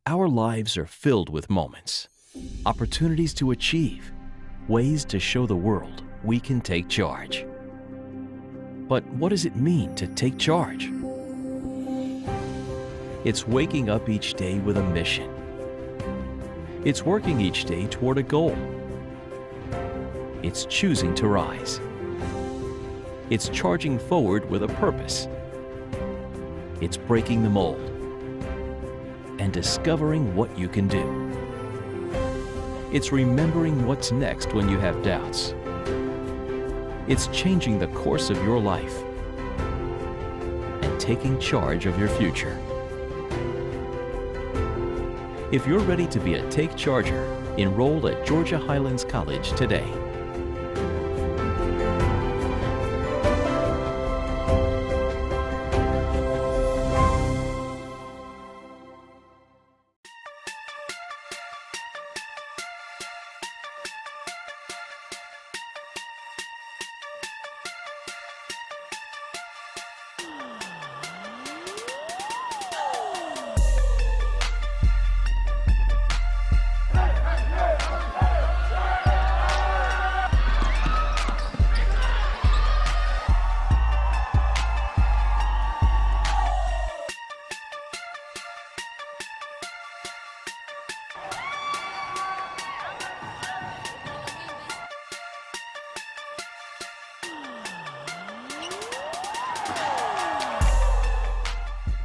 Our lives are filled with moments, opportunities to achieve, ways to show the world we can take charge. But what does it mean to take charge? It's waking up each day with a mission. It's working each day toward a goal. It's choosing to rise. It's charging forward with a purpose. It's breaking the mold and discovering what you can do. It's remembering what's next when you have doubts. It's changing the course of your life and taking charge of your future. If you're ready to be a Take Charger, enroll at Georgia Highlands College today.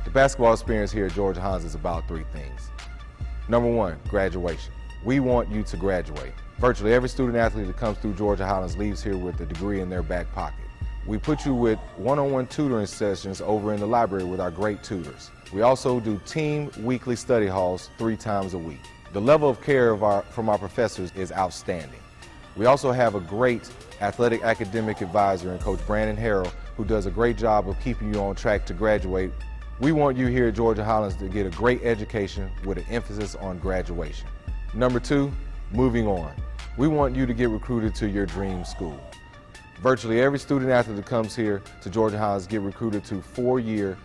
The basketball experience here at Georgia Highlands is about three things. Number one, graduation. We want you to graduate. Virtually every student athlete that comes through Georgia Highlands leaves here with a degree in their back pocket. We put you with one-on-one tutoring sessions over in the library with our great tutors. We also do team weekly study halls 3 times a week. The level of care from our professors is outstanding. We also have a great athletic academic advisor in Coach Brandon Harrell, who does a great job of keeping you on track to graduate. We want you here at Georgia Highlands to get a great education with an emphasis on graduation. Number 2, moving on. We want you to get recruited to your dream school. Virtually every student athlete that comes here to Georgia Highlands get recruited to 4-year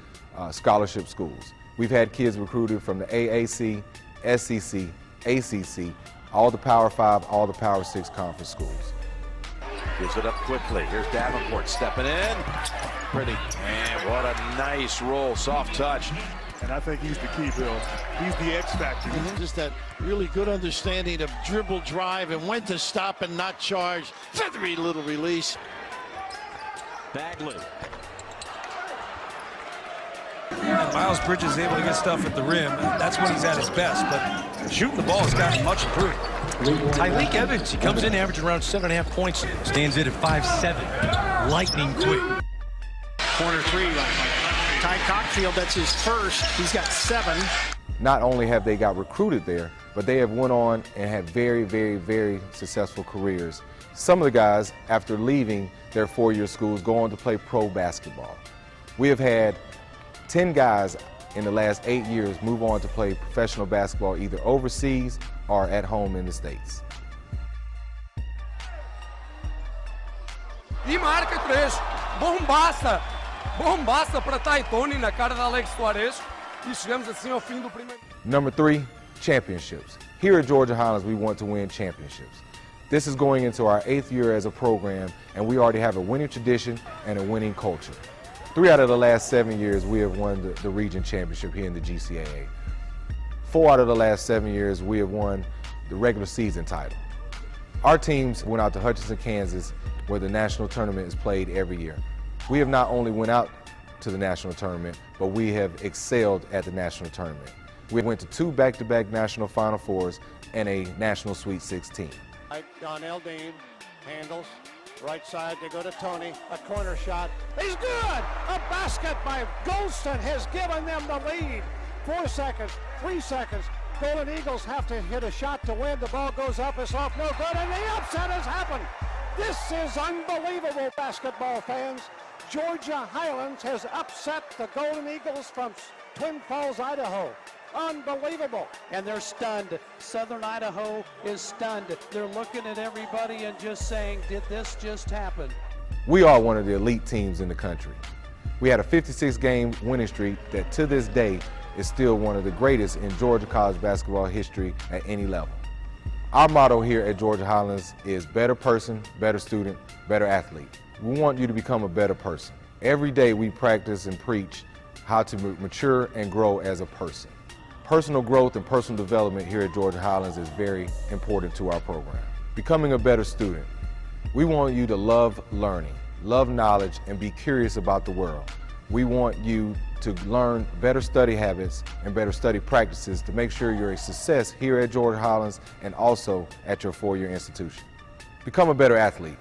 scholarship schools. We've had kids recruited from the AAC, SEC, ACC, all the Power 5, all the Power 6 conference schools. Gives it up quickly. Here's Davenport stepping in. Pretty. And what a nice roll, soft touch. And I think he's the key, Bill. He's the X factor. Just that really good understanding of dribble, drive, and when to stop and not charge. Feathery little release. Bagley. And Miles Bridges is able to get stuff at the rim. That's when he's at his best, but shooting the ball has gotten much improved. Tyreek Evans, he comes in averaging around 7.5 points. Stands in at 5'7". Lightning quick. Corner 3, Ty Cockfield, that's his first. He's got 7. Not only have they got recruited there, but they have went on and had very, very, very successful careers. Some of the guys, after leaving their 4-year schools, go on to play pro basketball. We have had 10 guys in the last 8 years move on to play professional basketball either overseas or at home in the States. E marca 3, bombaça para Taitone na cara da Alex Suarez e chegamos assim ao fim do primeiro. Number 3, championships. Here at Georgia Highlands, we want to win championships. This is going into our 8th year as a program, and we already have a winning tradition and a winning culture. 3 out of the last 7 years, we have won the region championship here in the GCAA. 4 out of the last 7 years, we have won the regular season title. Our teams went out to Hutchinson, Kansas, where the national tournament is played every year. We have not only went out to the national tournament, but we have excelled at the national tournament. We went to 2 back-to-back national Final Fours and a national Sweet 16. Donnell Dean handles. Right side, they go to Tony. A corner shot. He's good! A basket by Golston has given them the lead. 4 seconds, 3 seconds. Golden Eagles have to hit a shot to win. The ball goes up, it's off, no good, and the upset has happened. This is unbelievable, basketball fans. Georgia Highlands has upset the Golden Eagles from Twin Falls, Idaho. Unbelievable. And they're stunned. Southern Idaho is stunned. They're looking at everybody and just saying, did this just happen? We are one of the elite teams in the country. We had a 56-game winning streak that to this day is still one of the greatest in Georgia college basketball history at any level. Our motto here at Georgia Highlands is better person, better student, better athlete. We want you to become a better person. Every day we practice and preach how to mature and grow as a person. Personal growth and personal development here at Georgia Highlands is very important to our program. Becoming a better student. We want you to love learning, love knowledge, and be curious about the world. We want you to learn better study habits and better study practices to make sure you're a success here at Georgia Highlands and also at your four-year institution. Become a better athlete.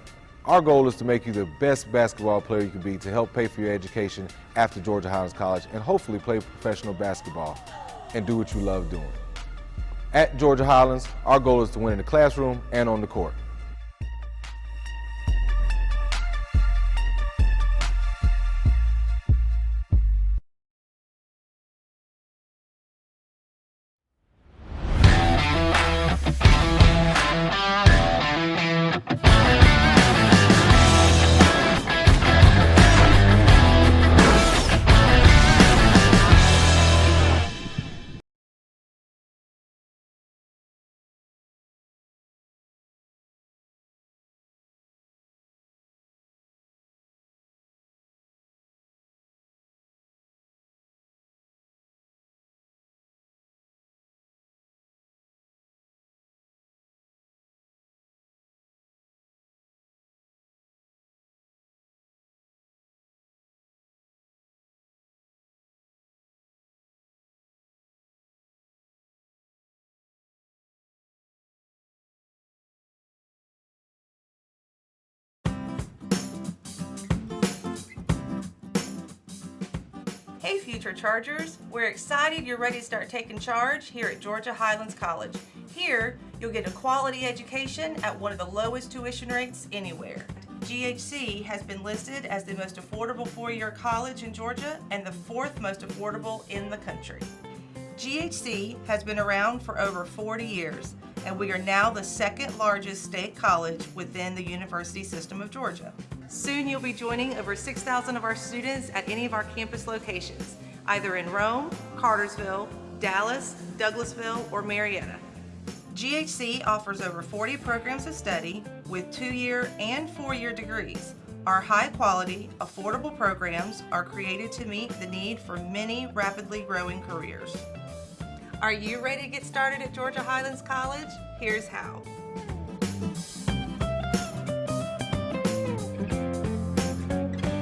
Our goal is to make you the best basketball player you can be to help pay for your education after Georgia Highlands College and hopefully play professional basketball and do what you love doing. At Georgia Highlands, our goal is to win in the classroom and on the court. Hey Future Chargers, we're excited you're ready to start taking charge here at Georgia Highlands College. Here, you'll get a quality education at one of the lowest tuition rates anywhere. GHC has been listed as the most affordable four-year college in Georgia and the 4th most affordable in the country. GHC has been around for over 40 years, and we are now the 2nd largest state college within the University System of Georgia. Soon you'll be joining over 6,000 of our students at any of our campus locations, either in Rome, Cartersville, Dallas, Douglasville, or Marietta. GHC offers over 40 programs of study with 2-year and 4-year degrees. Our high-quality, affordable programs are created to meet the need for many rapidly growing careers. Are you ready to get started at Georgia Highlands College? Here's how.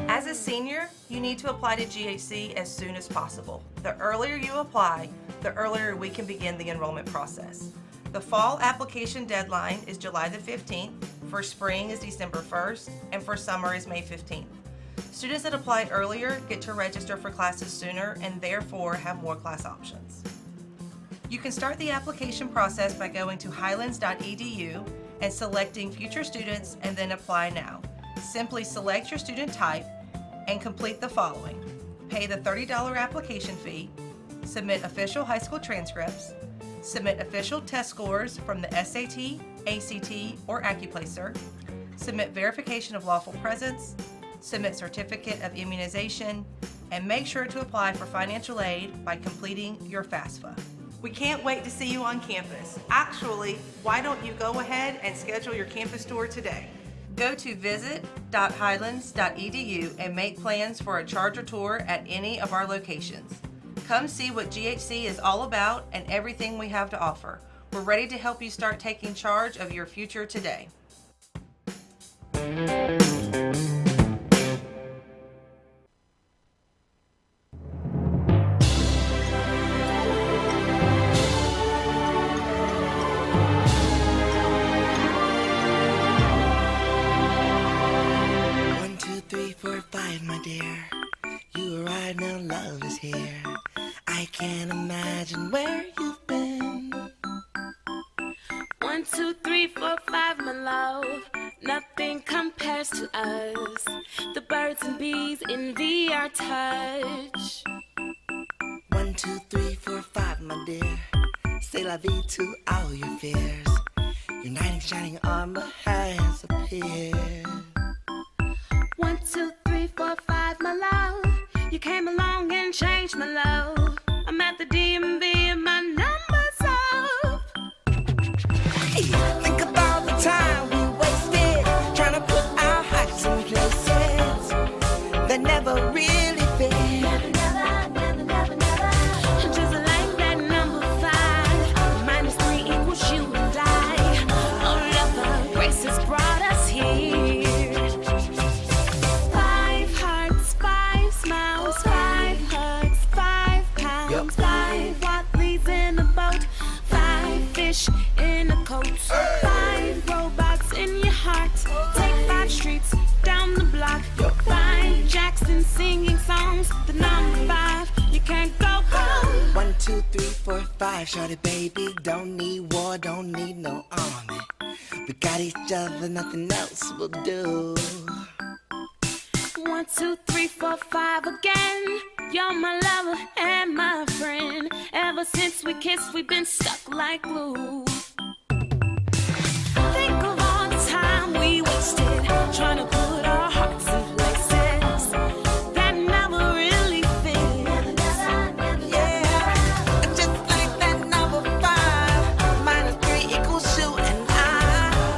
As a senior, you need to apply to GHC as soon as possible. The earlier you apply, the earlier we can begin the enrollment process. The fall application deadline is July the 15th, for spring is December 1st, and for summer is May 15th. Students that apply earlier get to register for classes sooner and therefore have more class options. You can start the application process by going to highlands.edu and selecting Future Students and then Apply Now. Simply select your student type and complete the following. Pay the $30 application fee, submit official high school transcripts, submit official test scores from the SAT, ACT, or AccuPlacer, submit verification of lawful presence, submit certificate of immunization, and make sure to apply for financial aid by completing your FAFSA. We can't wait to see you on campus. Actually, why don't you go ahead and schedule your campus tour today? Go to visit.highlands.edu and make plans for a charger tour at any of our locations. Come see what GHC is all about and everything we have to offer. We're ready to help you start taking charge of your future today. can't imagine where you've been. 1, 2, 3, 4, 5, my love. Nothing compares to us. The birds and bees envy our touch. 1, 2, 3, 4, 5, my dear. Say la vie to all your fears. Your knight in shining armor has appeared. 1, 2, 3, 4, 5, my love. You came along and changed my love. I'm at the DMV and my number's up. Hey, think of all the time we wasted trying to put our hearts in places that never really fit. Just like that number 5, minus 3 equals you and I. Oh, lover, grace has brought us here. 5 hearts, 5 smiles, 5 hugs, 5 pounds, 5 Watleys in a boat, 5 fish in a coat, 5 robots in your heart. Take 5 streets down the block, 5 Jackson singing songs. The number 5, you can't go home. 1, 2, 3, 4, 5, shorty baby. Don't need war, don't need no army. We got each other, nothing else will do. 1, 2, 3, 4, 5 again. You're my lover and my friend. Ever since we kissed, we've been stuck like glue. Think of all the time we wasted trying to put our hearts in places that never really fit. Yeah, just like that number 5, minus 3 equals you and I.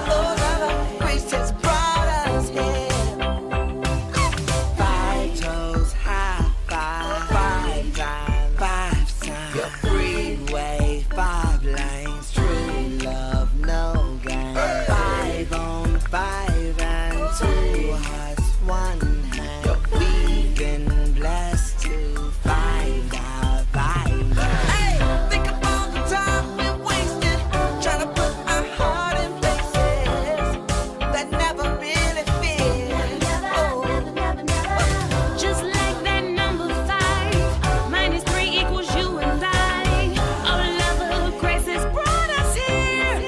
Oh, lover, grace has brought us here. 5 toes high, 5 times, 5 times. Your freeway, 5 lanes, true love, no game. 5 on 5 and 2 hearts, 1 hand. We've been blessed to find our vibe. Hey, think of all the time we wasted trying to put our heart in places that never really fit. Oh, just like that number 5, minus 3 equals you and I. Oh, lover, grace has brought us here.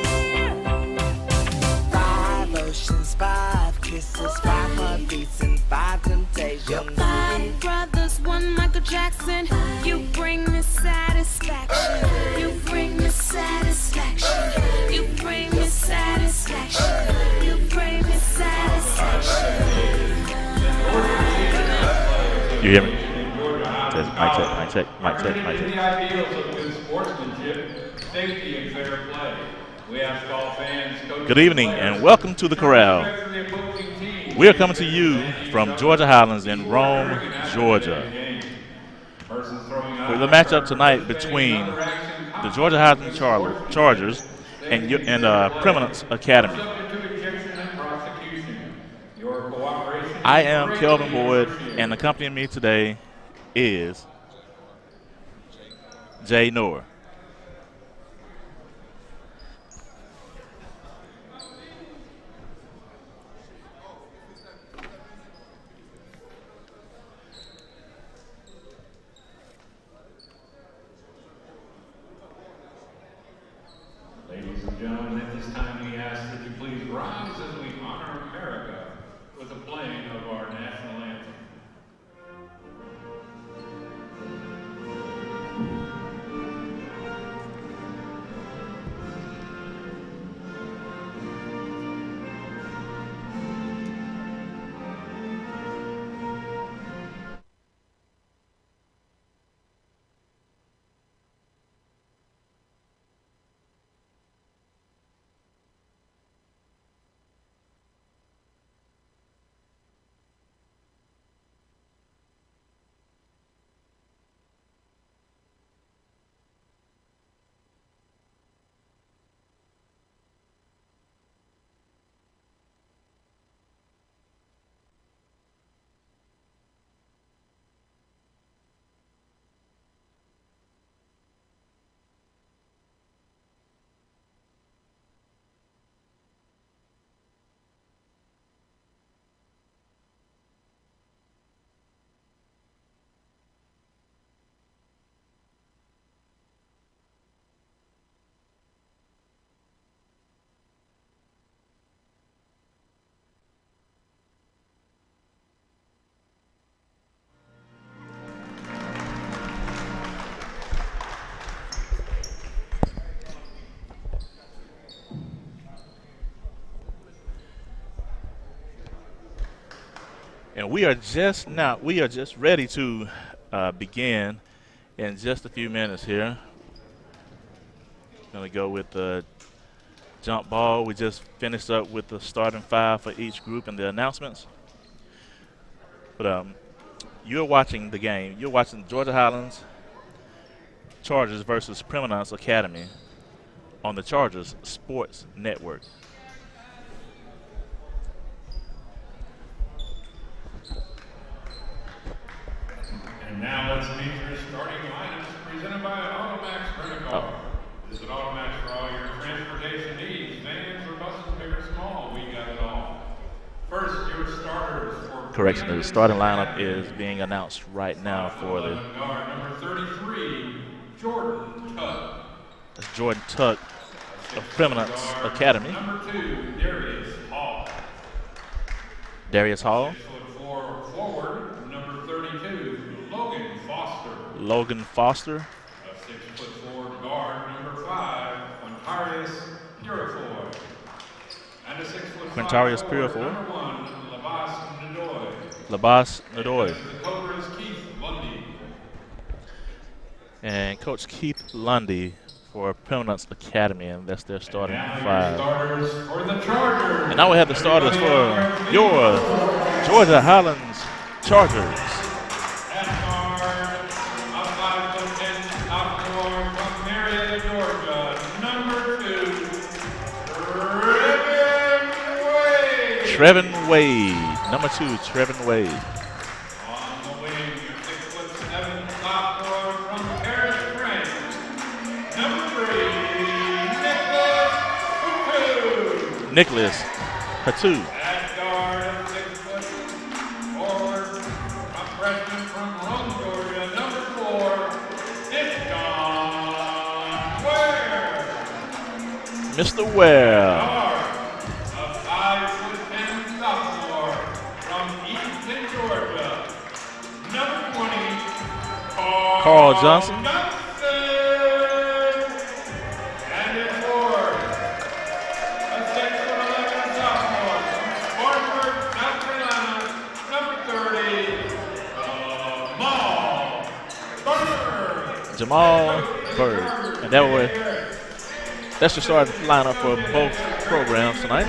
5 oceans, 5 kisses, 5 heartbeats, and 5 temptations. 5 brothers, 1 Michael Jackson. You bring me satisfaction. You bring me satisfaction. You bring me satisfaction. You bring me satisfaction. You hear me? Says mic check, mic check, mic check, mic check. The ideals of good sportsmanship, safety, and fair play. We ask all fans, coaches, Good evening and welcome to the Corral. We are coming to you from Georgia Highlands in Rome, Georgia. For the matchup tonight between the Georgia Highlands Chargers and Preeminence Academy. I am Kelvin Boyd, and accompanying me today is Jay Noor. Ladies and gentlemen, at this time we ask that you please rise as we honor America with the playing of our national anthem. And we are just ready to begin in just a few minutes here. Going to go with the jump ball. We just finished up with the starting five for each group and the announcements. But you're watching the game. You're watching Georgia Highlands Chargers versus Preeminence Academy on the Chargers Sports Network. And now let's meet your starting lineups presented by Automax Rent-A-Car. Visit Automax for all your transportation needs, vans or buses, big or small. We got it all. First, your starters for correction, the starting lineup is being announced right now for the guard number 33, Jordan Tuck. That's Jordan Tuck of Preeminence Academy. Number 2, Darius Hall. Darius Hall. 6'4" forward, number 32, Logan Foster. Logan Foster. A 6'4" guard, number 5, Quintarius Purifoy. And a 6'5" Quintarius forward, Purifoy. number 1, Labas Nadoy. Labas Nadoy. The Cobras, Keith Lundy. And Coach Keith Lundy for Preeminence Academy, and that's their starting Now five. Your starters for the Chargers. And now we have the starters for your Georgia Highlands Chargers. At guard, a 5'10" sophomore from Marietta, Georgia, number 2, Trevin Wade. Number 2, Trevin Wade. On the wing, 6'7" sophomore from Paris, France, number 3, Nicholas Hatu. At guard, 6 foot forward, a freshman from Rome, Georgia, number 4, it's Don Ware. Mr. Ware. A 5'10" sophomore from Easton, Georgia, number 20, Carl Johnson. And at forward, a 6'11" sophomore from Spartanburg, South Carolina, number 30, Jamal Bird. And that's the starting lineup for both programs tonight.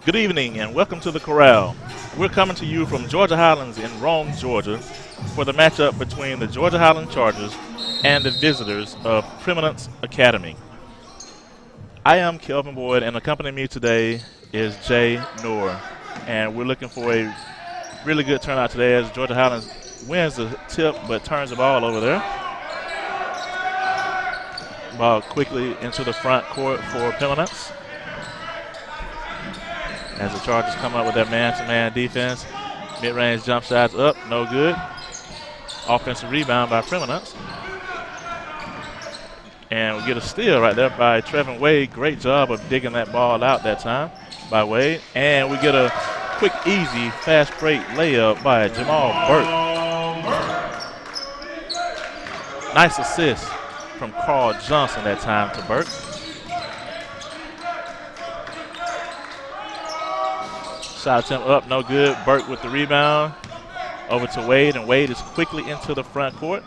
Good evening and welcome to the Corral. We're coming to you from Georgia Highlands in Rome, Georgia for the matchup between the Georgia Highlands Chargers and the visitors of Preeminence Academy. I am Kelvin Boyd, and accompanying me today is Jay Noor. And we're looking for a really good turnout today as Georgia Highlands wins the tip but turns the ball over there. Ball quickly into the front court for Preeminence. As the Chargers come up with their man-to-man defense. Mid-range jump shots up, no good. Offensive rebound by Preeminence. And we get a steal right there by Trevin Wade. Great job of digging that ball out that time by Wade. And we get a quick, easy, fast break layup by Jamal Burke. Nice assist from Carl Johnson that time to Burke. Shot attempt up, no good. Burke with the rebound. Over to Wade, and Wade is quickly into the front court.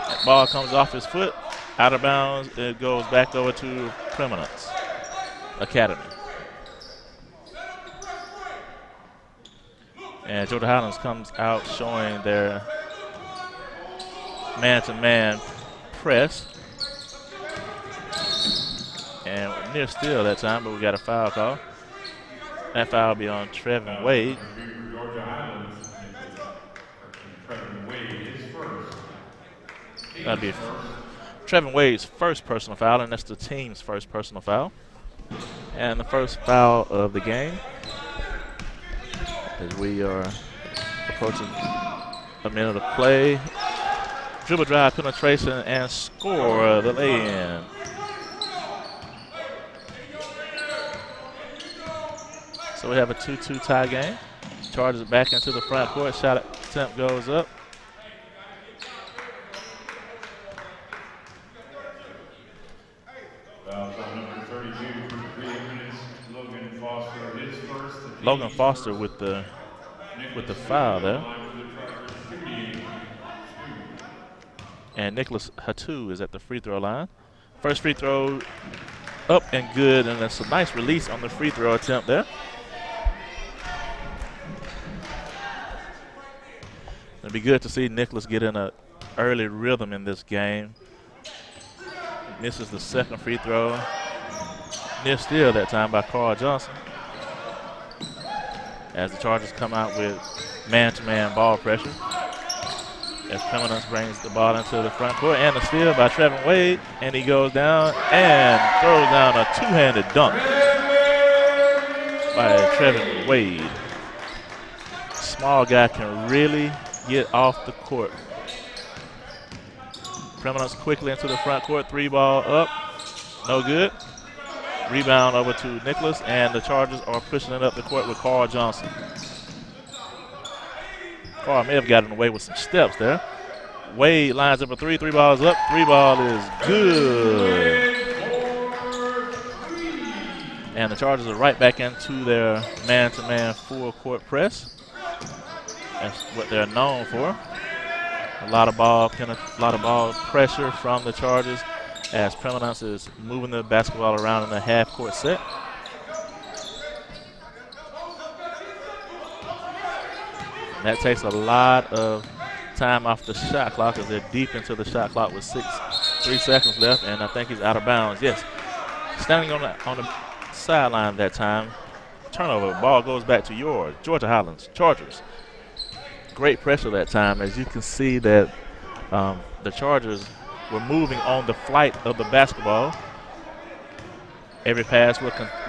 That ball comes off his foot, out of bounds. It goes back over to Preeminence Academy. And Georgia Highlands comes out showing their man-to-man press. And near steal that time, but we got a foul call. That foul will be on Trevin Wade. That'd be Trevin Wade's first personal foul, and that's the team's first personal foul. And the first foul of the game as we are approaching a minute of play. Dribble drive, penetration, and score the lay-in. So we have a 2-2 tie game. Charges it back into the front court. Shot attempt goes up. Number 32 for Preeminence, Logan Foster, his first. Logan Foster with the foul there. And Nicholas Hatu is at the free throw line. First free throw up and good, and that's a nice release on the free throw attempt there. It'd be good to see Nicholas get in an early rhythm in this game. Misses the second free throw. Near steal that time by Carl Johnson. As the Chargers come out with man-to-man ball pressure. As Preeminence brings the ball into the front court, and a steal by Trevin Wade, and he goes down and throws down a two-handed dunk by Trevin Wade. Small guy can really get off the court. Preeminence quickly into the front court, three ball up, no good. Rebound over to Nicholas, and the Chargers are pushing it up the court with Carl Johnson. Carl may have gotten away with some steps there. Wade lines up a three ball is up, three ball is good. And the Chargers are right back into their man-to-man full court press. That's what they're known for. A lot of ball pressure from the Chargers as Preeminence is moving the basketball around in a half-court set. That takes a lot of time off the shot clock as they're deep into the shot clock with 3 seconds left, and I think he's out of bounds. Yes, standing on the sideline that time. Turnover, ball goes back to your Georgia Highlands Chargers. Great pressure that time, as you can see that the Chargers were moving on the flight of the basketball. Every pass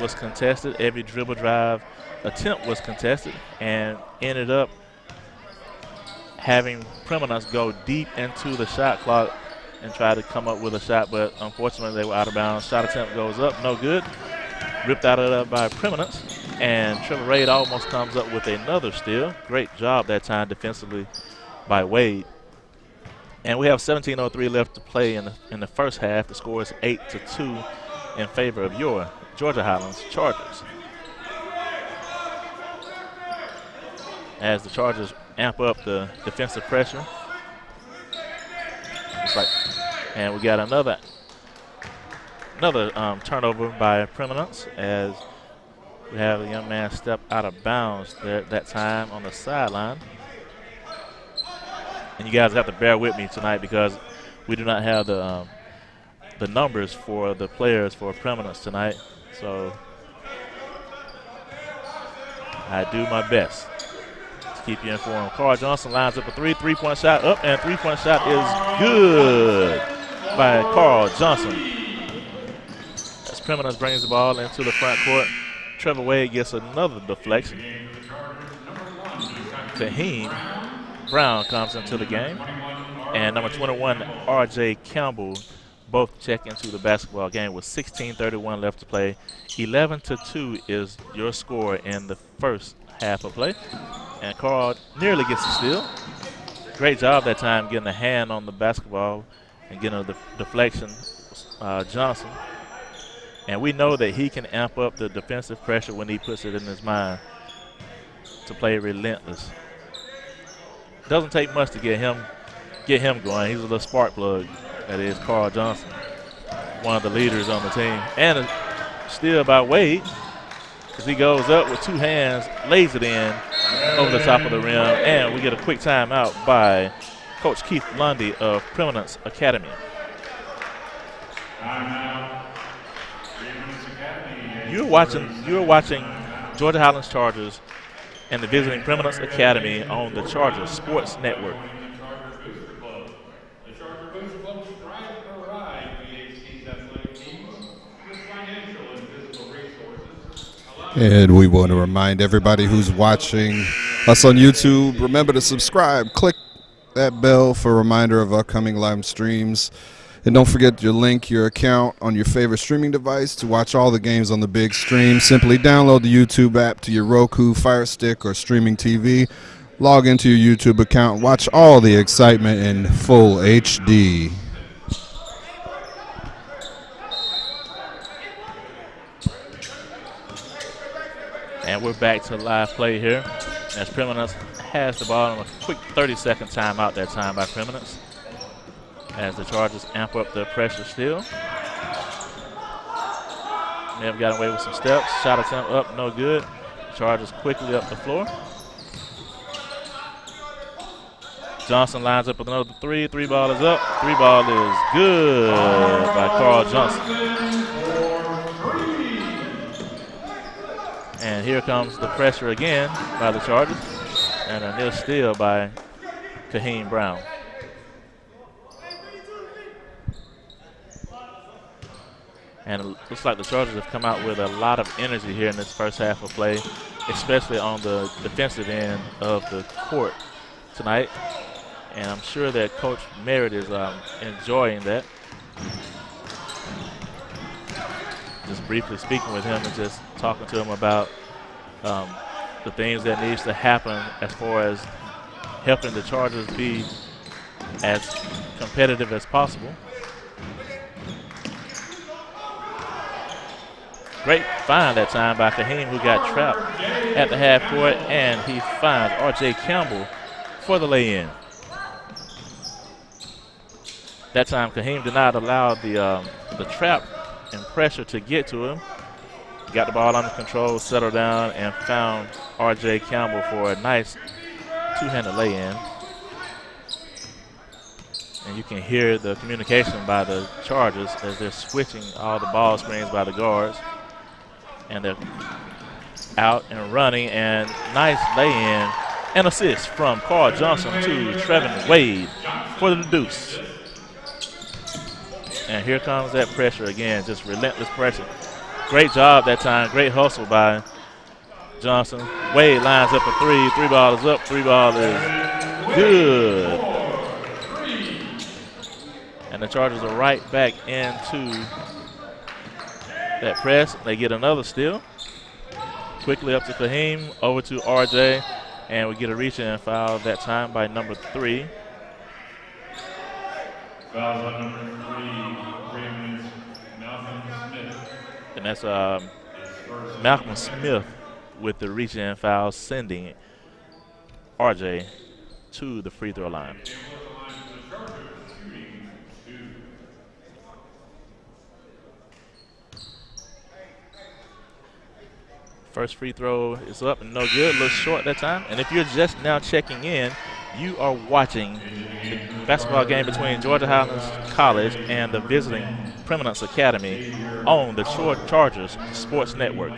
was contested, every dribble drive attempt was contested, and ended up having Preeminence go deep into the shot clock and try to come up with a shot, but unfortunately they were out of bounds. Shot attempt goes up, no good. Ripped out of there by Preeminence, and Trevor Wade almost comes up with another steal. Great job that time defensively by Wade. And we have 17:03 left to play in the first half. The score is 8-2 in favor of your Georgia Highlands Chargers. As the Chargers amp up the defensive pressure. And we got another turnover by Preeminence as we have a young man step out of bounds there at that time on the sideline. And you guys have to bear with me tonight because we do not have the numbers for the players for Preeminence tonight. So I do my best to keep you informed. Carl Johnson lines up a three-point shot up, and three-point shot is good by Carl Johnson. As Preeminence brings the ball into the front court, Trevor Wade gets another deflection. Fahim Brown comes into the game, and number 21, R.J. Campbell, both check into the basketball game with 16:31 left to play. 11-2 is your score in the first half of play. And Carl nearly gets a steal. Great job that time getting a hand on the basketball and getting a deflection, Johnson. And we know that he can amp up the defensive pressure when he puts it in his mind to play relentless. Doesn't take much to get him going. He's a little spark plug. That is Carl Johnson, one of the leaders on the team. And a steal by Wade as he goes up with two hands, lays it in over the top of the rim, and we get a quick timeout by Coach Keith Lundy of Preeminence Academy. You're watching Georgia Highlands Chargers and the visiting Preeminence Academy on the Chargers Sports Network. The Charger Boost Club strives to provide GHC's athletic teams with financial and physical resources, allowing And we want to remind everybody who's watching us on YouTube, remember to subscribe. Click that bell for a reminder of upcoming live streams. And don't forget to link your account on your favorite streaming device to watch all the games on the big stream. Simply download the YouTube app to your Roku, Fire Stick, or streaming TV. Log into your YouTube account. Watch all the excitement in full HD. And we're back to live play here as Preeminence has the ball on a quick 30-second timeout that time by Preeminence as the Chargers amp up the pressure still. May have gotten away with some steps. Shot attempt up, no good. Chargers quickly up the floor. Johnson lines up with another three. Three ball is up. Three ball is good by Carl Johnson. And here comes the pressure again by the Chargers. And a near steal by Kaheem Brown. And it looks like the Chargers have come out with a lot of energy here in this first half of play, especially on the defensive end of the court tonight. And I'm sure that Coach Merritt is enjoying that. Just briefly speaking with him and just talking to him about the things that needs to happen as far as helping the Chargers be as competitive as possible. Great find that time by Kaheem, who got trapped at the half court, and he finds R.J. Campbell for the lay-in. That time, Kaheem did not allow the trap and pressure to get to him. Got the ball under control, settled down, and found R.J. Campbell for a nice two-handed lay-in. And you can hear the communication by the Chargers as they're switching all the ball screens by the guards. And they're out and running, and nice lay-in and assist from Carl Johnson to Trevin Wade for the deuce. And here comes that pressure again, just relentless pressure. Great job that time, great hustle by Johnson. Wade lines up a three. Three ball is up, three ball is good. And the Chargers are right back into that press. They get another steal. Quickly up to Kaheem, over to RJ, and we get a reach-in foul that time by number 3. Foul on number 3, Preeminence, Malcolm Smith. And that's Malcolm Smith with the reach-in foul, sending RJ to the free throw line. First free throw is up and no good, a little short that time. And if you're just now checking in, you are watching the basketball game between Georgia Highlands College and the visiting Preeminence Academy on the Chargers Sports Network.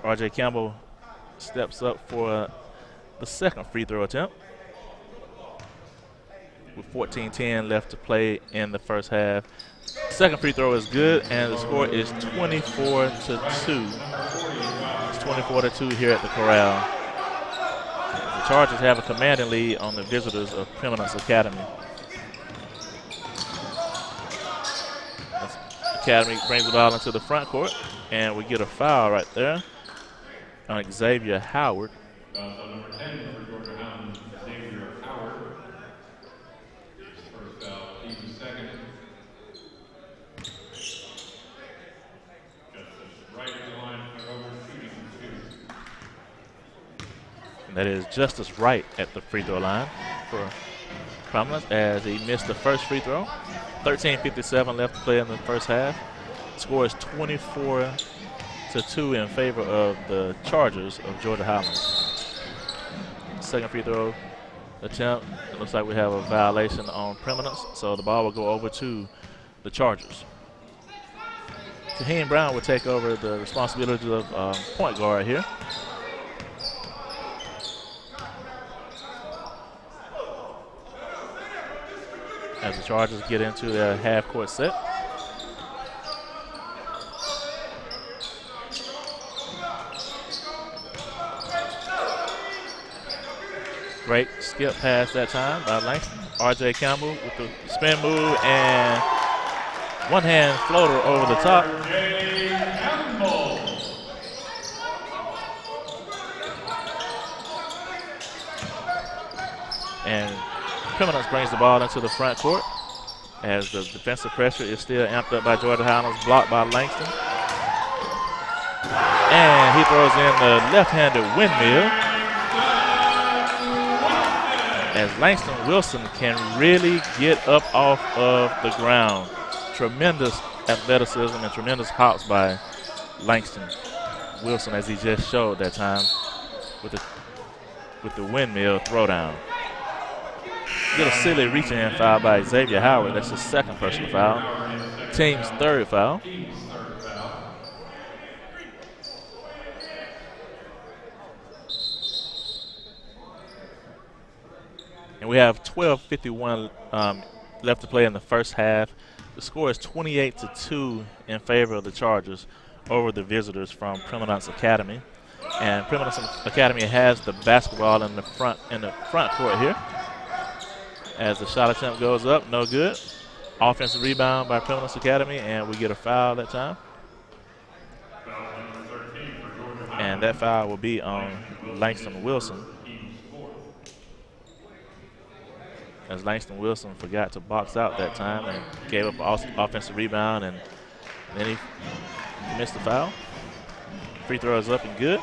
R.J. Campbell steps up for the second free throw attempt with 14:10 left to play in the first half. Second free throw is good, and the score is 24-2. It's 24-2 here at the Corral. The Chargers have a commanding lead on the visitors of Preeminence Academy. Academy brings the ball into the front court, and we get a foul right there on Xavier Howard. Number 10 for Georgia Highlands, Xavier Howard. His first foul, team second. Right at the line for over shooting 2. And that is Justice Wright at the free throw line for Preeminence as he missed the first free throw. 13:57 left to play in the first half. Score is 24-2 in favor of the Chargers of Georgia Highlands. Second free throw attempt. It looks like we have a violation on Preeminence, so the ball will go over to the Chargers. Kaheem Brown will take over the responsibility of point guard here. As the Chargers get into their half-court set. Great skip pass that time by Langston. R.J. Campbell with the spin move and one-hand floater over the top. And Preeminence brings the ball into the front court as the defensive pressure is still amped up by Georgia Highlands, blocked by Langston. And he throws in the left-handed windmill as Langston Wilson can really get up off of the ground. Tremendous athleticism and tremendous hops by Langston Wilson, as he just showed that time with the windmill throwdown. Get a silly reach-in foul by Xavier Howard. That's his second personal foul. Team's third foul. And we have 12:51 left to play in the first half. The score is 28-2 in favor of the Chargers over the visitors from Preeminence Academy. And Preeminence Academy has the basketball in the front court here. As the shot attempt goes up, no good. Offensive rebound by Preeminence Academy, and we get a foul that time. And that foul will be on Langston Wilson, as Langston Wilson forgot to box out that time and gave up an offensive rebound, and then he missed the foul. Free throw is up and good.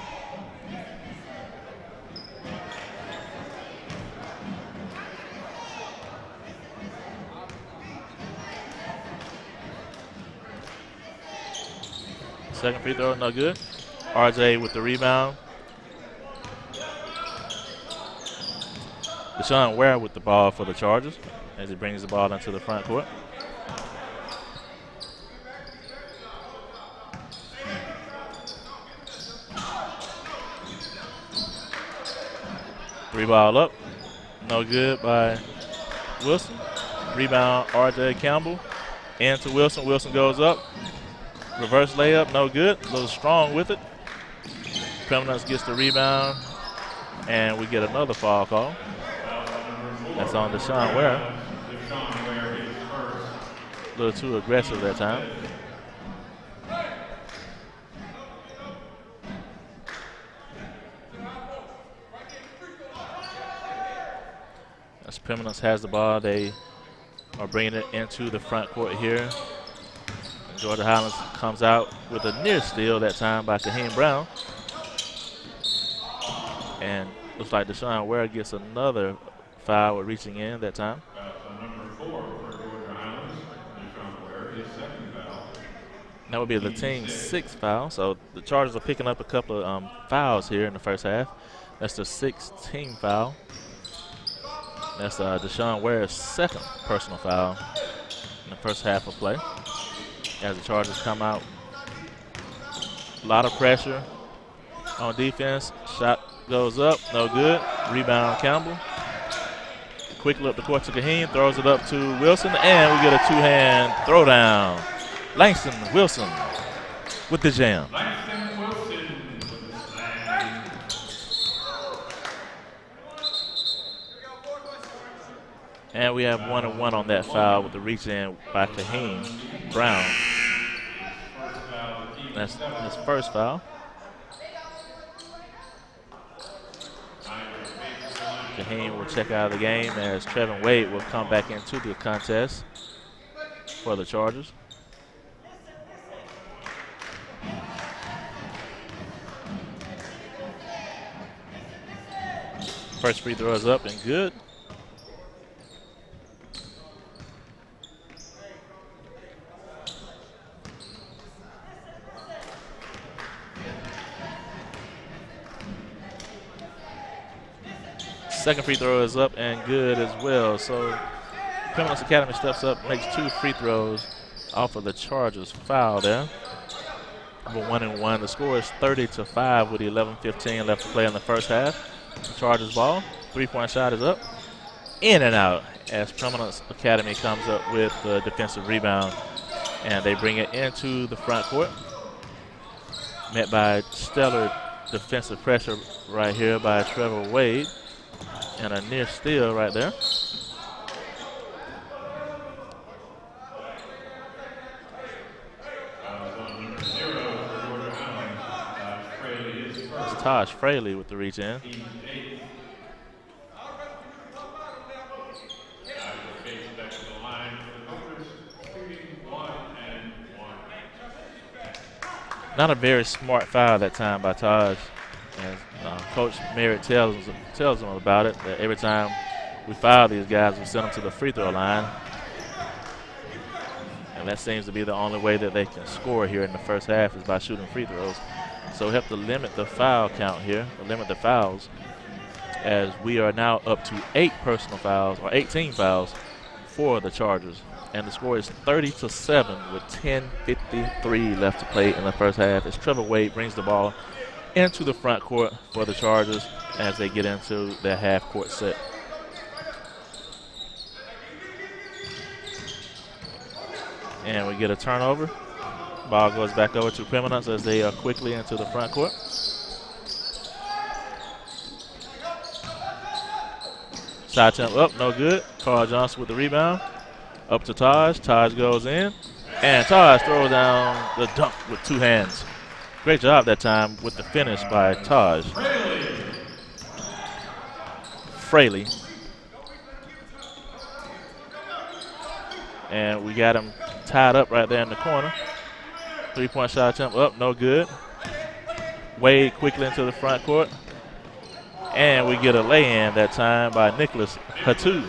Second free throw, no good. RJ with the rebound. Deshaun Ware with the ball for the Chargers as he brings the ball into the front court. Three ball up, no good by Wilson. Rebound, RJ Campbell into Wilson. Wilson goes up. Reverse layup, no good. A little strong with it. Preeminence gets the rebound, and we get another foul call. That's on Deshaun Ware. A little too aggressive that time. As Preeminence has the ball, they are bringing it into the front court here. Georgia Highlands comes out with a near steal that time by Kaheem Brown. And looks like Deshaun Ware gets another foul with reaching in that time. That would be the team's sixth foul. So the Chargers are picking up a couple of fouls here in the first half. That's the 6th team foul. That's Deshaun Ware's second personal foul in the first half of play. As the Chargers come out, a lot of pressure on defense. Shot goes up, no good. Rebound Campbell. Quick look the court to Kaheem, throws it up to Wilson, and we get a two-hand throwdown. Langston Wilson with the jam. And we have 1-1 on that foul with the reach in by Kaheem Brown. That's his first foul. Kaheem will check out of the game as Trevin Wade will come back into the contest for the Chargers. First free throw is up and good. Second free throw is up and good as well. So Preeminence Academy steps up, makes 2 free throws off of the Chargers foul there. Number 1-1. The score is 30-5 with 11:15 left to play in the first half. The Chargers ball. 3-point shot is up. In and out as Preeminence Academy comes up with the defensive rebound, and they bring it into the front court. Met by stellar defensive pressure right here by Trevor Wade. And a near steal right there. It's Taj Fraley with the reach in. Not a very smart foul that time by Taj. As Coach Merritt tells them about it, that every time we foul these guys, we send them to the free throw line. And that seems to be the only way that they can score here in the first half is by shooting free throws. So we have to limit the foul count here, or limit the fouls, as we are now up to 8 personal fouls, or 18 fouls for the Chargers. And the score is 30-7 with 10:53 left to play in the first half as Trevor Wade brings the ball into the front court for the Chargers as they get into their half-court set. And we get a turnover. Ball goes back over to Preeminence as they are quickly into the front court. Side attempt up, no good. Carl Johnson with the rebound. Up to Taj. Taj goes in. And Taj throws down the dunk with 2 hands. Great job that time with the finish by Taj. Fraley. And we got him tied up right there in the corner. 3-point shot attempt up, no good. Wade quickly into the front court. And we get a lay-in that time by Nicholas Hatu.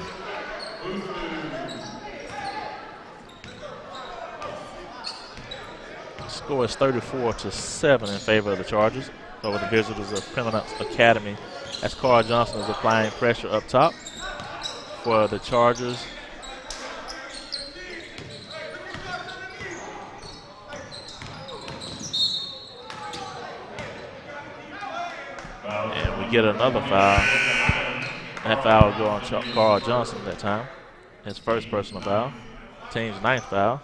Score is 34-7 in favor of the Chargers over the visitors of Preeminence Academy as Carl Johnson is applying pressure up top for the Chargers. And we get another foul. That foul will go on Carl Johnson that time. His first personal foul. Team's 9th foul.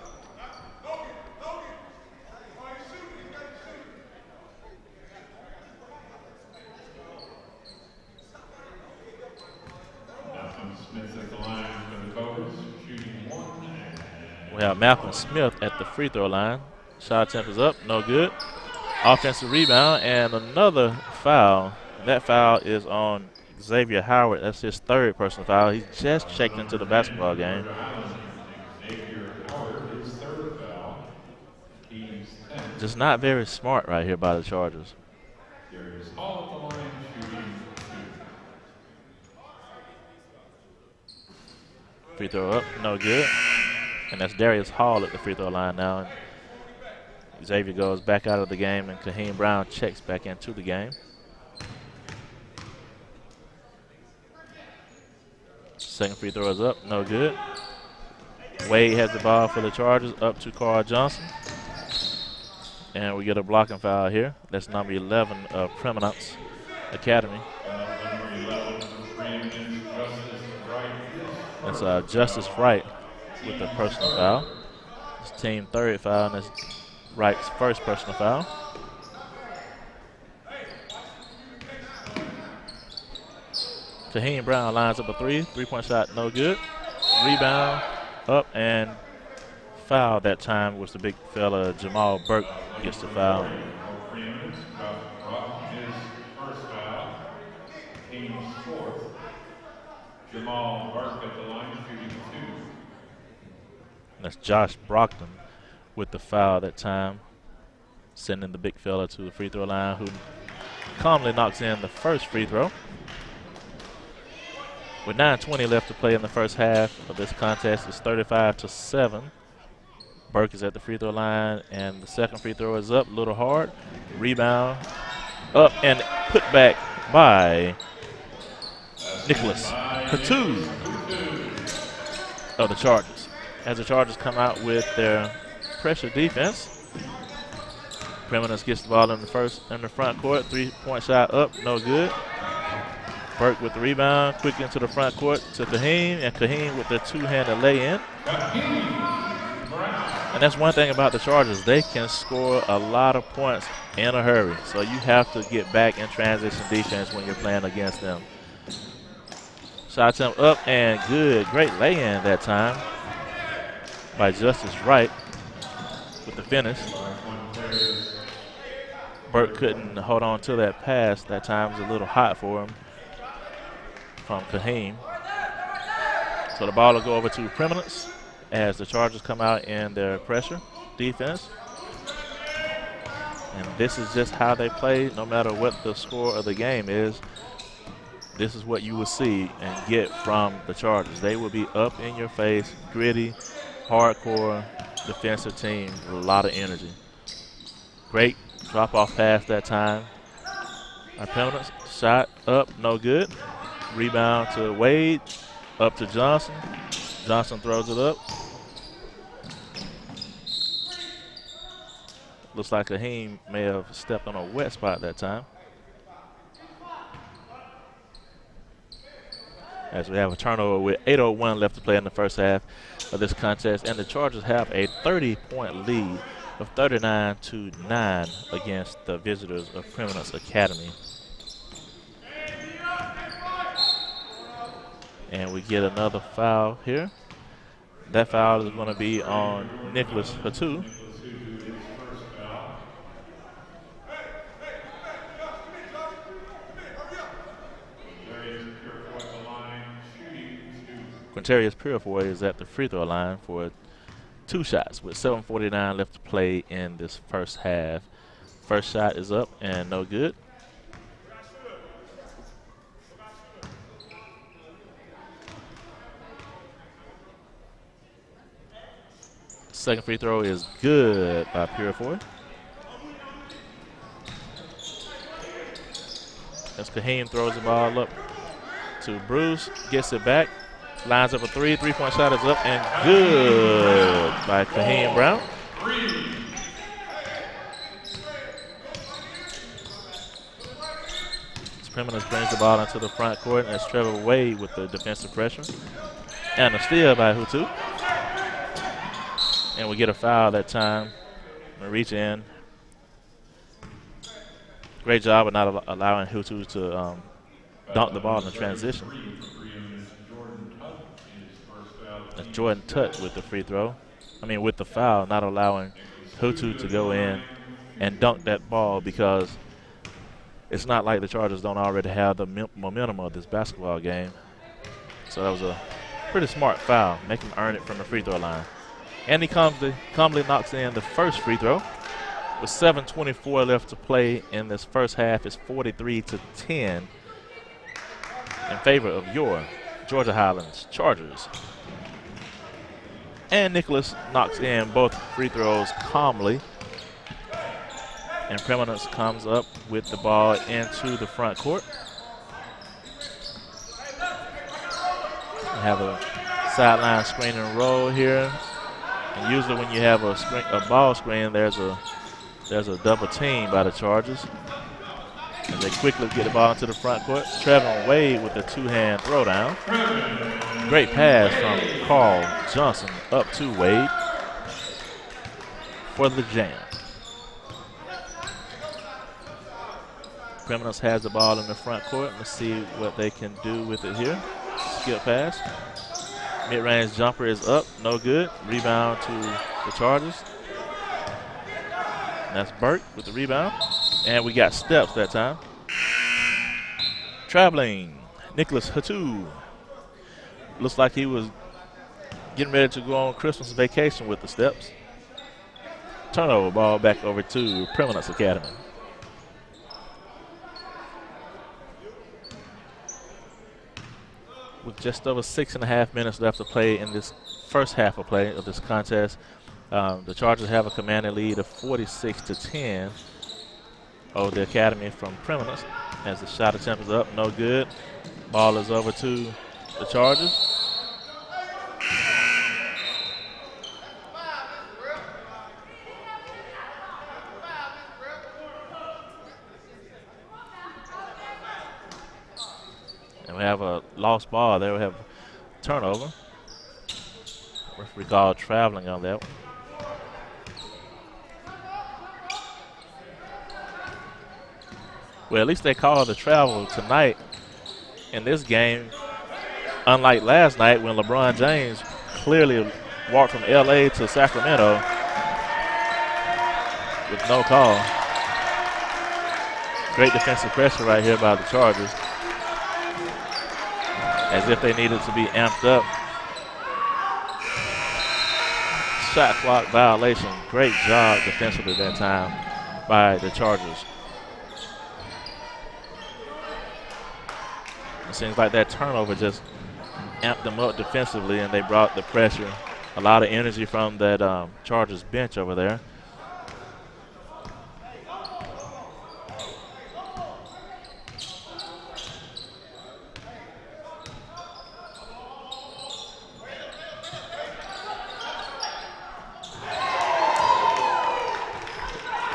We have Malcolm Smith at the free throw line. Shot attempt is up, no good. Offensive rebound and another foul. That foul is on Xavier Howard. That's his 3rd personal foul. He's just checked into the basketball game. Just not very smart right here by the Chargers. Free throw up, no good. And that's Darius Hall at the free throw line now. And Xavier goes back out of the game, and Kaheem Brown checks back into the game. Second free throw is up, no good. Wade has the ball for the Chargers, up to Carl Johnson. And we get a blocking foul here. That's number 11 of Preeminence Academy. That's Justice Wright with the personal foul. It's team 3rd foul, and that's Wright's 1st personal foul. Kaheem Brown lines up a 3-point shot, no good. Rebound, up, and foul that time was the big fella Jamal Burke gets the foul. Jamal Burke at the line, shooting 2. That's Josh Brockton with the foul that time, sending the big fella to the free throw line, who calmly knocks in the first free throw. With 9:20 left to play in the first half of this contest, it's 35-7. Burke is at the free throw line, and the second free throw is up, a little hard. Rebound, up, and put back by Nicholas Hatu of the Chargers. As the Chargers come out with their pressure defense, Preeminence gets the ball in the front court. 3-point shot up, no good. Burke with the rebound, quick into the front court to Kaheem, and Kaheem with the 2-handed lay-in. And that's one thing about the Chargers. They can score a lot of points in a hurry. So you have to get back in transition defense when you're playing against them. Shot attempt up and good. Great lay-in that time by Justice Wright with the finish. Burke couldn't hold on to that pass. That time was a little hot for him from Kahim. So the ball will go over to Preeminence as the Chargers come out in their pressure defense. And this is just how they play no matter what the score of the game is. This is what you will see and get from the Chargers. They will be up in your face, gritty, hardcore defensive team with a lot of energy. Great drop-off pass that time. Our Preeminence shot up, no good. Rebound to Wade, up to Johnson. Johnson throws it up. Looks like Kahim may have stepped on a wet spot that time. As we have a turnover with 8:01 left to play in the first half of this contest, and the Chargers have a 30-point lead of 39-9 against the visitors of Preeminence Academy. And we get another foul here. That foul is going to be on Nicholas Hatu. Quintarius Purifoy is at the free throw line for 2 shots with 7:49 left to play in this first half. First shot is up and no good. Second free throw is good by Purifoy. As Kahim throws the ball up to Bruce, gets it back. Lines up a 3. 3-point shot is up and good by Kahim Brown. Preeminence brings the ball into the front court as Trevor Wade with the defensive pressure. And a steal by Hutu. And we get a foul that time. We reach in. Great job of not allowing Hutu to dunk the ball in the transition. That's Jordan Tutt with the free throw. With the foul, not allowing Hutu to go in and dunk that ball, because it's not like the Chargers don't already have the momentum of this basketball game. So that was a pretty smart foul. Make him earn it from the free throw line. And he calmly knocks in the first free throw. With 7:24 left to play in this first half, it's 43-10 in favor of your Georgia Highlands Chargers. And Nicholas knocks in both free throws calmly. And Preeminence comes up with the ball into the front court. We have a sideline screen and roll here. And usually when you have a ball screen, there's a double team by the Chargers. And they quickly get the ball into the front court. Trevor Wade with a 2-hand throwdown. Great pass from Carl Johnson up to Wade for the jam. Preeminence has the ball in the front court. Let's see what they can do with it here. Skip pass. Mid-range jumper is up, no good. Rebound to the Chargers. And that's Burke with the rebound. And we got steps that time. Traveling, Nicholas Hatu. Looks like he was getting ready to go on Christmas vacation with the steps. Turnover, ball back over to Preeminence Academy. With just over 6.5 minutes left to play in this first half of play of this contest, the Chargers have a commanding lead of 46-10 over the Academy from Preeminence. As the shot attempt is up, no good. Ball is over to the Chargers. And we have a lost ball there. We have turnover. Referee called traveling on that one. Well, at least they called the travel tonight in this game unlike last night when LeBron James clearly walked from L.A. to Sacramento with no call. Great defensive pressure right here by the Chargers, as if they needed to be amped up. Shot clock violation. Great job defensively that time by the Chargers. It seems like that turnover just amped them up defensively, and they brought the pressure. A lot of energy from that Chargers bench over there.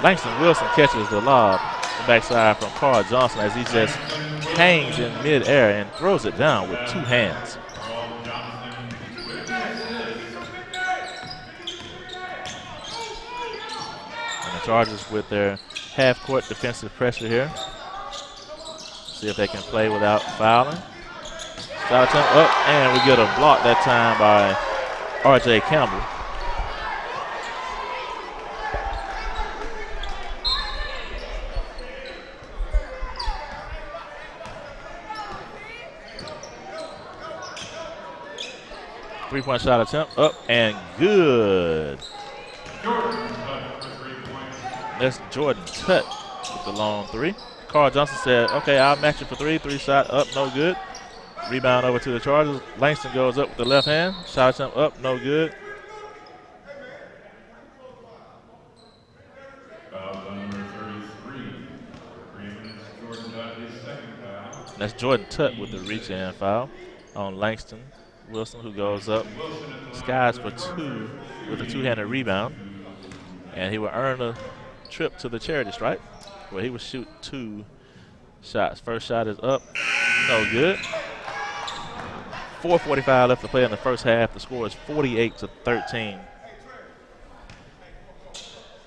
Langston Wilson catches the lob, the backside from Carl Johnson, as he just hangs in midair and throws it down with two hands. And the Chargers with their half-court defensive pressure here. See if they can play without fouling. Shot attempt up, and we get a block that time by R.J. Campbell. Three-point shot attempt up and good. That's Jordan Tutt with the long three. Carl Johnson said, okay, I'll match it for three. Three shot up, no good. Rebound over to the Chargers. Langston goes up with the left hand. Shot attempt up, no good. That's Jordan Tutt with the reach-in foul on Langston Wilson, who goes up, skies for two with a two-handed rebound, and he will earn a trip to the charity stripe, where he will shoot two shots. First shot is up, no good. 4:45 left to play in the first half. The score is 48-13.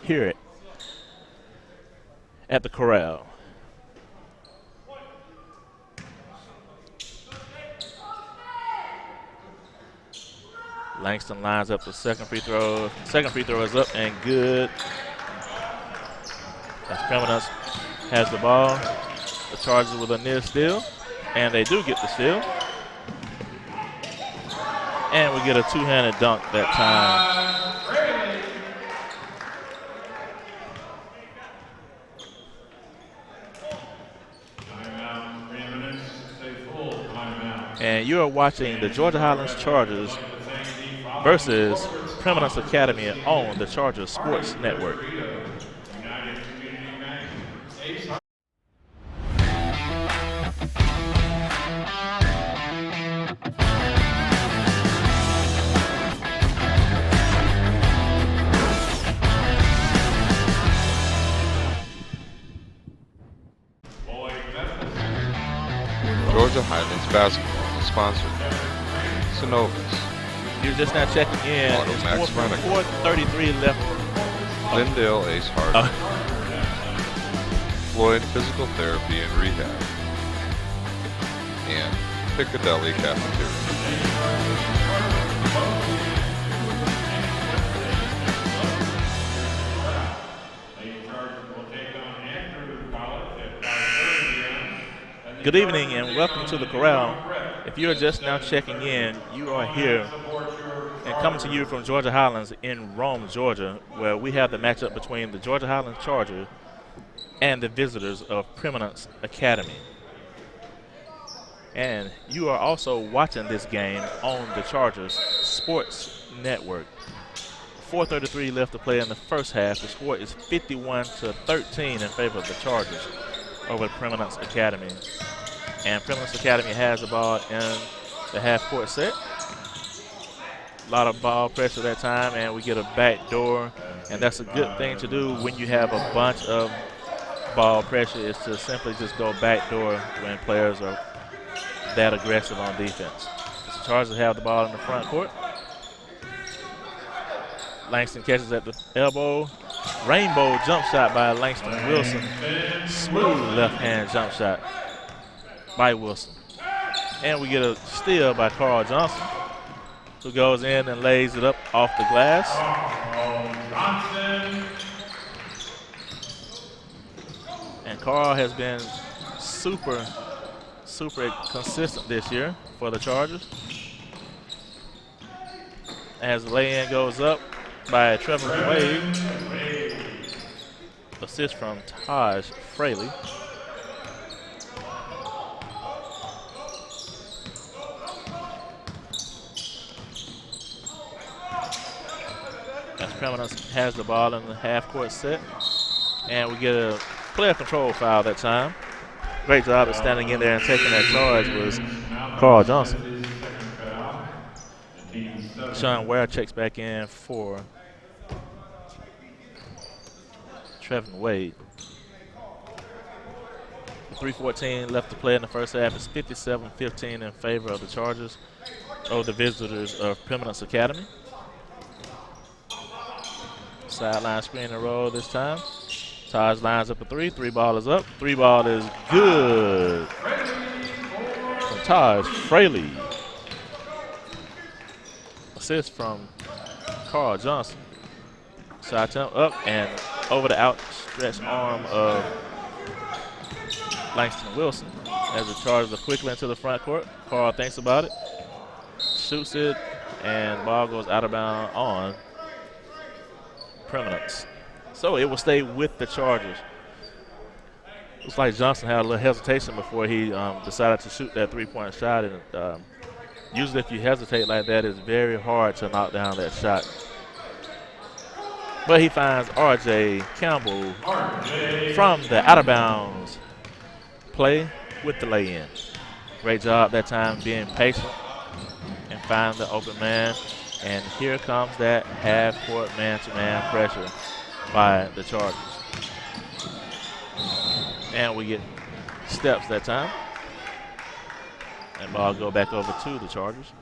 Here at the Corral. Langston lines up the second free throw. Second free throw is up and good. As Preeminence has the ball. The Chargers with a near steal, and they do get the steal. And we get a two-handed dunk that time. And you are watching the Georgia Highlands Chargers versus Preeminence Academy on the Chargers Sports Network. Georgia Highlands basketball is sponsored by Synovus. You're just now checking in. It's 4:33 left. Glendale Ace Hart. Floyd Physical Therapy and Rehab. And Piccadilly Cafeteria. Good evening and welcome to the Corral. If you're just now checking in, you are here and coming to you from Georgia Highlands in Rome, Georgia, where we have the matchup between the Georgia Highlands Chargers and the visitors of Preeminence Academy. And you are also watching this game on the Chargers Sports Network. 4:33 left to play in the first half. The score is 51-13 in favor of the Chargers over Preeminence Academy. And Preeminence Academy has the ball in the half-court set. A lot of ball pressure that time, and we get a back door. And that's a good thing to do when you have a bunch of ball pressure, is to simply just go back door when players are that aggressive on defense. The Chargers have the ball in the front court. Langston catches at the elbow. Rainbow jump shot by Langston Wilson. Smooth left-hand jump shot by Wilson. And we get a steal by Carl Johnson, who goes in and lays it up off the glass. And Carl has been super consistent this year for the Chargers. As the lay-in goes up by Trevor Wade. Assist from Taj Fraley. As Preeminence has the ball in the half-court set. And we get a player control foul that time. Great job of standing in there and taking that charge was Carl Johnson. Sean Ware checks back in for Trevin Wade. 3:14 left to play in the first half. It's 57-15 in favor of the Chargers, or the visitors of Preeminence Academy. Sideline screen and roll this time. Taj lines up a three. Three ball is up. Three ball is good. From Taj Fraley. Assist from Carl Johnson. Shot attempt up and over the outstretched arm of Langston Wilson. As the Chargers are quickly into the front court. Carl thinks about it. Shoots it. And ball goes out of bounds on Preeminence. So it will stay with the Chargers. Looks like Johnson had a little hesitation before he decided to shoot that three-point shot. And usually if you hesitate like that, it's very hard to knock down that shot. But he finds R.J. Campbell from the out-of-bounds play with the lay-in. Great job that time being patient and finding the open man. And here comes that half-court man-to-man pressure by the Chargers. And we get steps that time. And ball go back over to the Chargers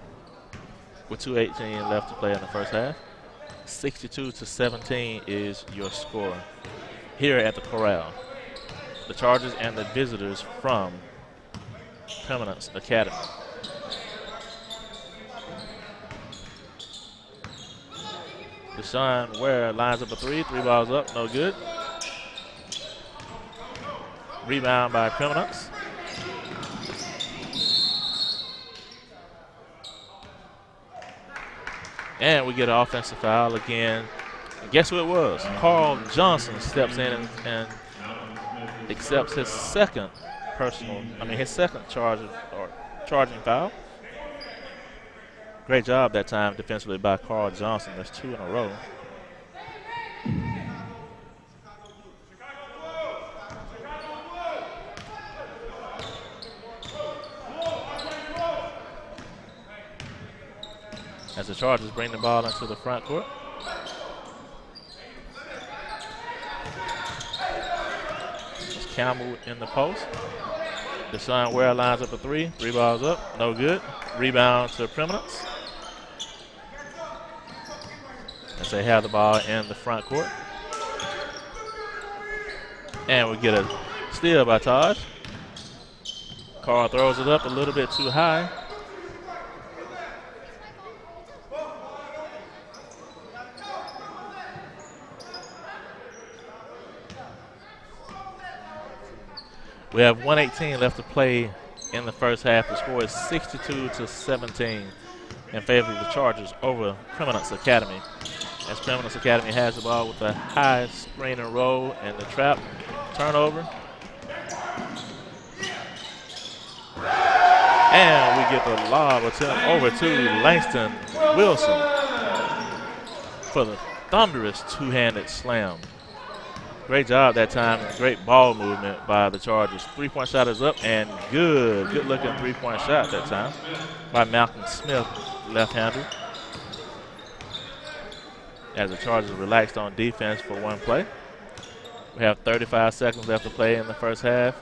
with 2:18 left to play in the first half. 62-17 is your score here at the Corral. The Chargers and the visitors from Preeminence Academy. Deshaun Ware lines up a three. Three balls up, no good. Rebound by Preeminence. And we get an offensive foul again. And guess who it was? Carl Johnson steps in and accepts his second charging foul. Great job that time defensively by Carl Johnson. That's two in a row. As the Chargers bring the ball into the front court. It's Campbell in the post. Deshaun Ware lines up a three. Three balls up, no good. Rebound to Preeminence. As they have the ball in the front court. And we get a steal by Taj. Carl throws it up a little bit too high. We have 1:18 left to play in the first half. The score is 62-17 in favor of the Chargers over Preeminence Academy. As Preeminence Academy has the ball with a high screen and roll and the trap turnover. And we get the lob attempt over to Langston Wilson for the thunderous two-handed slam. Great job that time. Great ball movement by the Chargers. Three-point shot is up and good. Good-looking three-point shot that time by Malcolm Smith, left-hander. As the Chargers relaxed on defense for one play. We have 35 seconds left to play in the first half.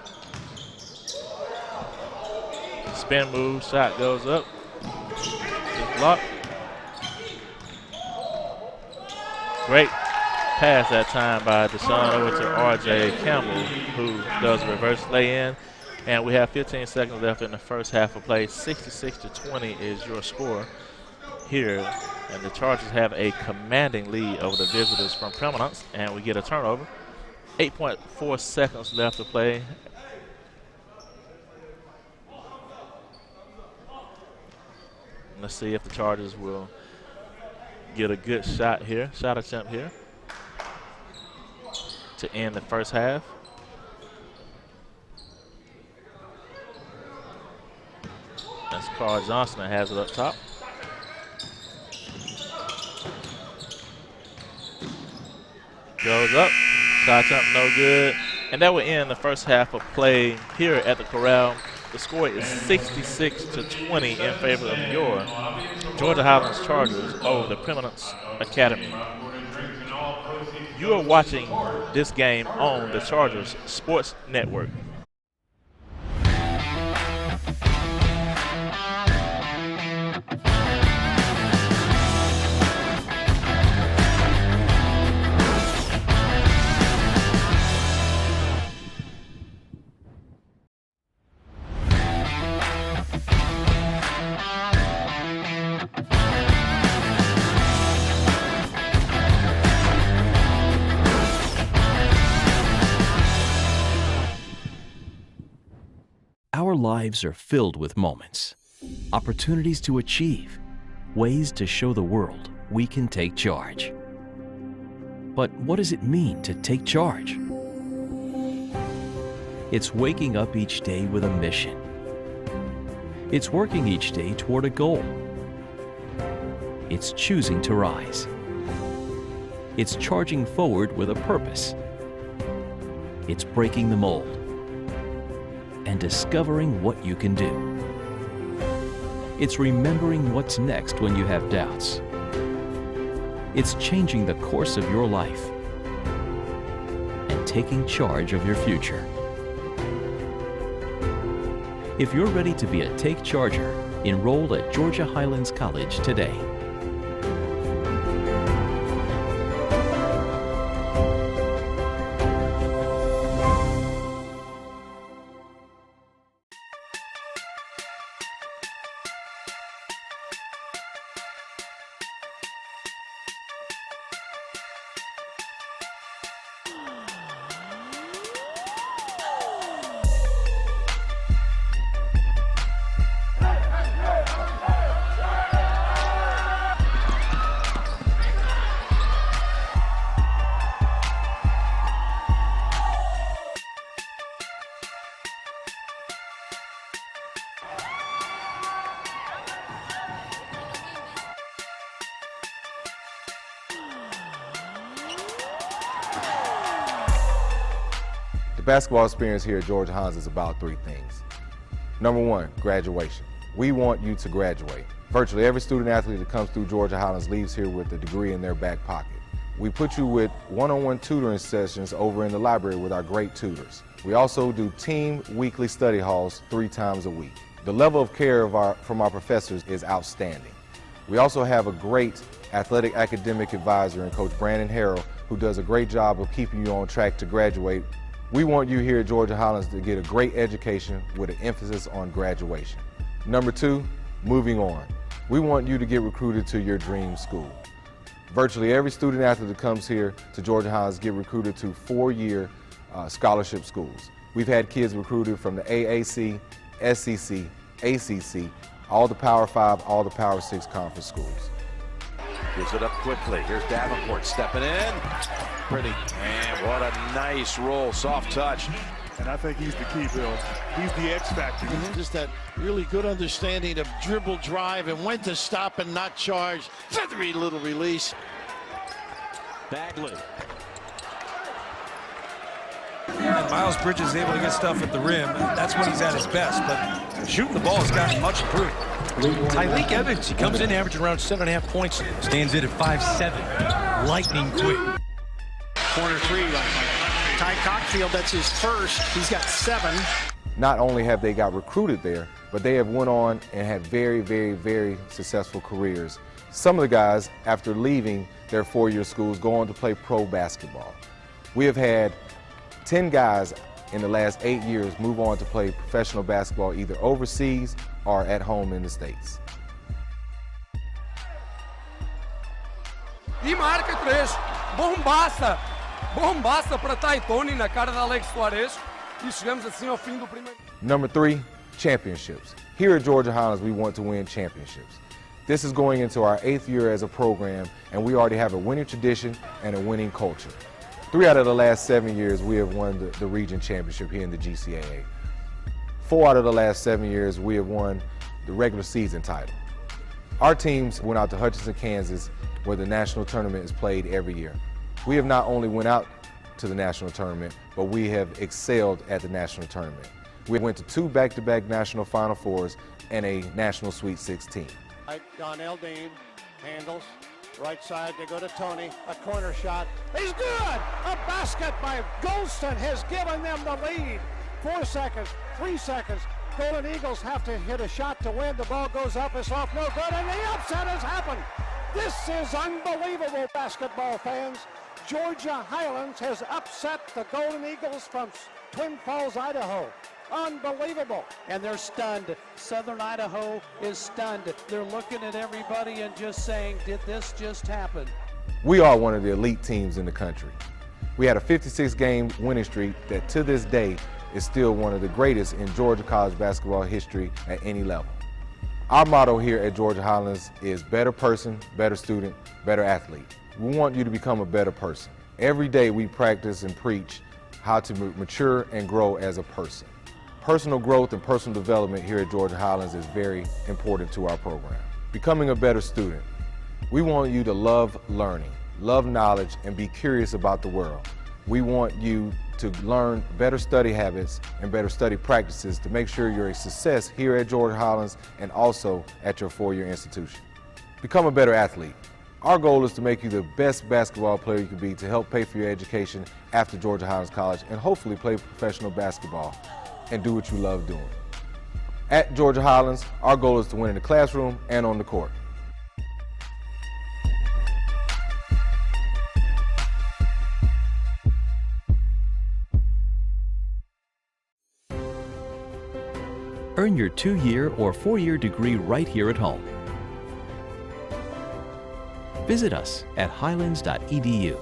Spin move, shot goes up. Just blocked. Great pass that time by Deshaun over to R.J. Campbell, who does a reverse lay-in. And we have 15 seconds left in the first half of play. 66-20 is your score here. And the Chargers have a commanding lead over the visitors from Preeminence. And we get a turnover. 8.4 seconds left to play. Let's see if the Chargers will get a good shot attempt here to end the first half. That's Carl Johnson that has it up top. Goes up, shot attempt no good. And that will end the first half of play here at the Corral. The score is 66-20 in favor of your Georgia Highlands Chargers over the Preeminence Academy. You are watching this game on the Chargers Sports Network. Our lives are filled with moments, opportunities to achieve, ways to show the world we can take charge. But what does it mean to take charge? It's waking up each day with a mission. It's working each day toward a goal. It's choosing to rise. It's charging forward with a purpose. It's breaking the mold and discovering what you can do. It's remembering what's next when you have doubts. It's changing the course of your life and taking charge of your future. If you're ready to be a Take Charger, enroll at Georgia Highlands College today. The basketball experience here at Georgia Highlands is about three things. Number one, graduation. We want you to graduate. Virtually every student athlete that comes through Georgia Highlands leaves here with a degree in their back pocket. We put you with one-on-one tutoring sessions over in the library with our great tutors. We also do team weekly study halls 3 times a week. The level of care from our professors is outstanding. We also have a great athletic academic advisor in Coach Brandon Harrell, who does a great job of keeping you on track to graduate. We want you here at Georgia Highlands to get a great education with an emphasis on graduation. Number 2, moving on. We want you to get recruited to your dream school. Virtually every student athlete that comes here to Georgia Highlands get recruited to 4-year scholarship schools. We've had kids recruited from the AAC, SEC, ACC, all the Power 5, all the Power 6 conference schools. Gives it up quickly. Here's Davenport stepping in. Pretty. And what a nice roll. Soft touch. And I think he's the key, Bill. He's the X factor. Just that really good understanding of dribble drive and when to stop and not charge. Feathery little release. Bagley. And Miles Bridges is able to get stuff at the rim. That's when he's at his best, but shooting the ball has gotten much improved. Tyreek Evans, he comes in averaging around 7.5 points, stands in at 5'7", lightning quick. Corner 3, Ty Cockfield, that's his first. He's got 7. Not only have they got recruited there, but they have went on and had very, very, very successful careers. Some of the guys, after leaving their 4-year schools, go on to play pro basketball. We have had 10 guys in the last 8 years move on to play professional basketball either overseas or at home in the States. E marca 3, bombaça! Bombaça para Tony na cara da Alex Soares. E chegamos assim ao fim do primeiro. Number 3, championships. Here at Georgia Highlands, we want to win championships. This is going into our 8th year as a program, and we already have a winning tradition and a winning culture. 3 out of the last 7 years, we have won the region championship here in the GCAA. 4 out of the last 7 years, we have won the regular season title. Our teams went out to Hutchinson, Kansas, where the national tournament is played every year. We have not only went out to the national tournament, but we have excelled at the national tournament. We went to 2 back-to-back national Final Fours and a national Sweet 16. Donnell Dean handles. Right side, they go to Tony. A corner shot. He's good! A basket by Goldston has given them the lead. 4 seconds, 3 seconds. Golden Eagles have to hit a shot to win. The ball goes up, it's off, no good, and the upset has happened. This is unbelievable, basketball fans. Georgia Highlands has upset the Golden Eagles from Twin Falls, Idaho. Unbelievable. And they're stunned. Southern Idaho is stunned. They're looking at everybody and just saying, did this just happen? We are one of the elite teams in the country. We had a 56-game winning streak that to this day is still one of the greatest in Georgia college basketball history at any level. Our motto here at Georgia Highlands is better person, better student, better athlete. We want you to become a better person. Every day we practice and preach how to mature and grow as a person. Personal growth and personal development here at Georgia Highlands is very important to our program. Becoming a better student. We want you to love learning, love knowledge, and be curious about the world. We want you to learn better study habits and better study practices to make sure you're a success here at Georgia Highlands and also at your 4-year institution. Become a better athlete. Our goal is to make you the best basketball player you can be to help pay for your education after Georgia Highlands College and hopefully play professional basketball and do what you love doing. At Georgia Highlands, our goal is to win in the classroom and on the court. Earn your 2-year or 4-year degree right here at home. Visit us at highlands.edu.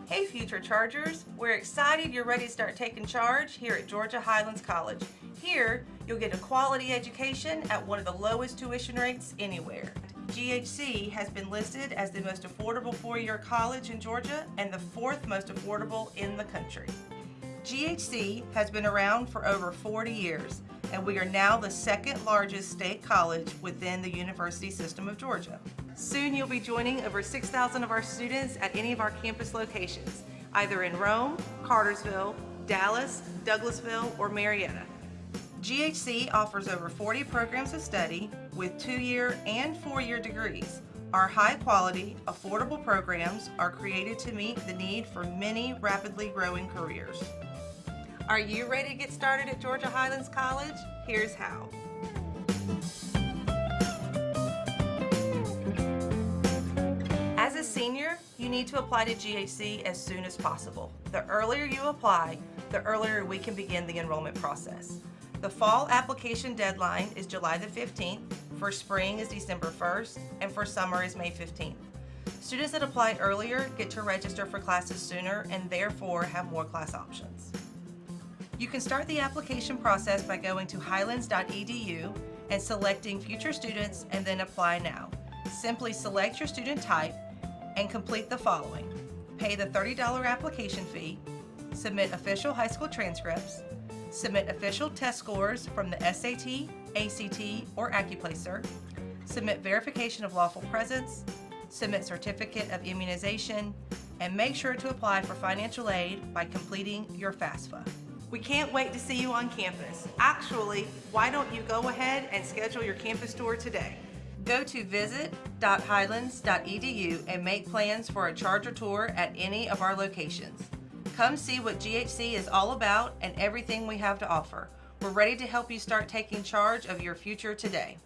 Hey future Chargers, we're excited you're ready to start taking charge here at Georgia Highlands College. Here, you'll get a quality education at one of the lowest tuition rates anywhere. GHC has been listed as the most affordable 4-year college in Georgia and the 4th most affordable in the country. GHC has been around for over 40 years, and we are now the 2nd largest state college within the university system of Georgia. Soon you'll be joining over 6,000 of our students at any of our campus locations, either in Rome, Cartersville, Dallas, Douglasville, or Marietta. GHC offers over 40 programs of study with 2-year and 4-year degrees. Our high-quality, affordable programs are created to meet the need for many rapidly growing careers. Are you ready to get started at Georgia Highlands College? Here's how. As a senior, you need to apply to GHC as soon as possible. The earlier you apply, the earlier we can begin the enrollment process. The fall application deadline is July the 15th, for spring is December 1st, and for summer is May 15th. Students that apply earlier get to register for classes sooner and therefore have more class options. You can start the application process by going to highlands.edu and selecting future students and then apply now. Simply select your student type and complete the following. Pay the $30 application fee, submit official high school transcripts, submit official test scores from the SAT, ACT, or AccuPlacer, submit verification of lawful presence, submit certificate of immunization, and make sure to apply for financial aid by completing your FAFSA. We can't wait to see you on campus. Actually, why don't you go ahead and schedule your campus tour today? Go to visit.highlands.edu and make plans for a Charger tour at any of our locations. Come see what GHC is all about and everything we have to offer. We're ready to help you start taking charge of your future today.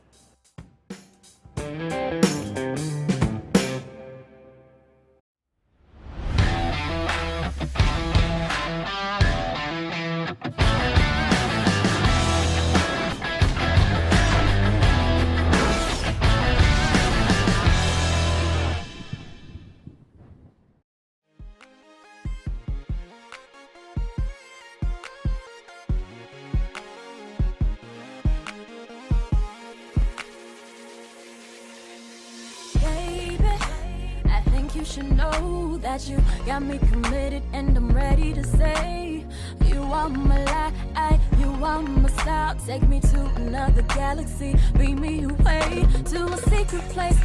You should know that you got me committed, and I'm ready to say you are my light, you are my style. Take me to another galaxy, bring me away to a secret place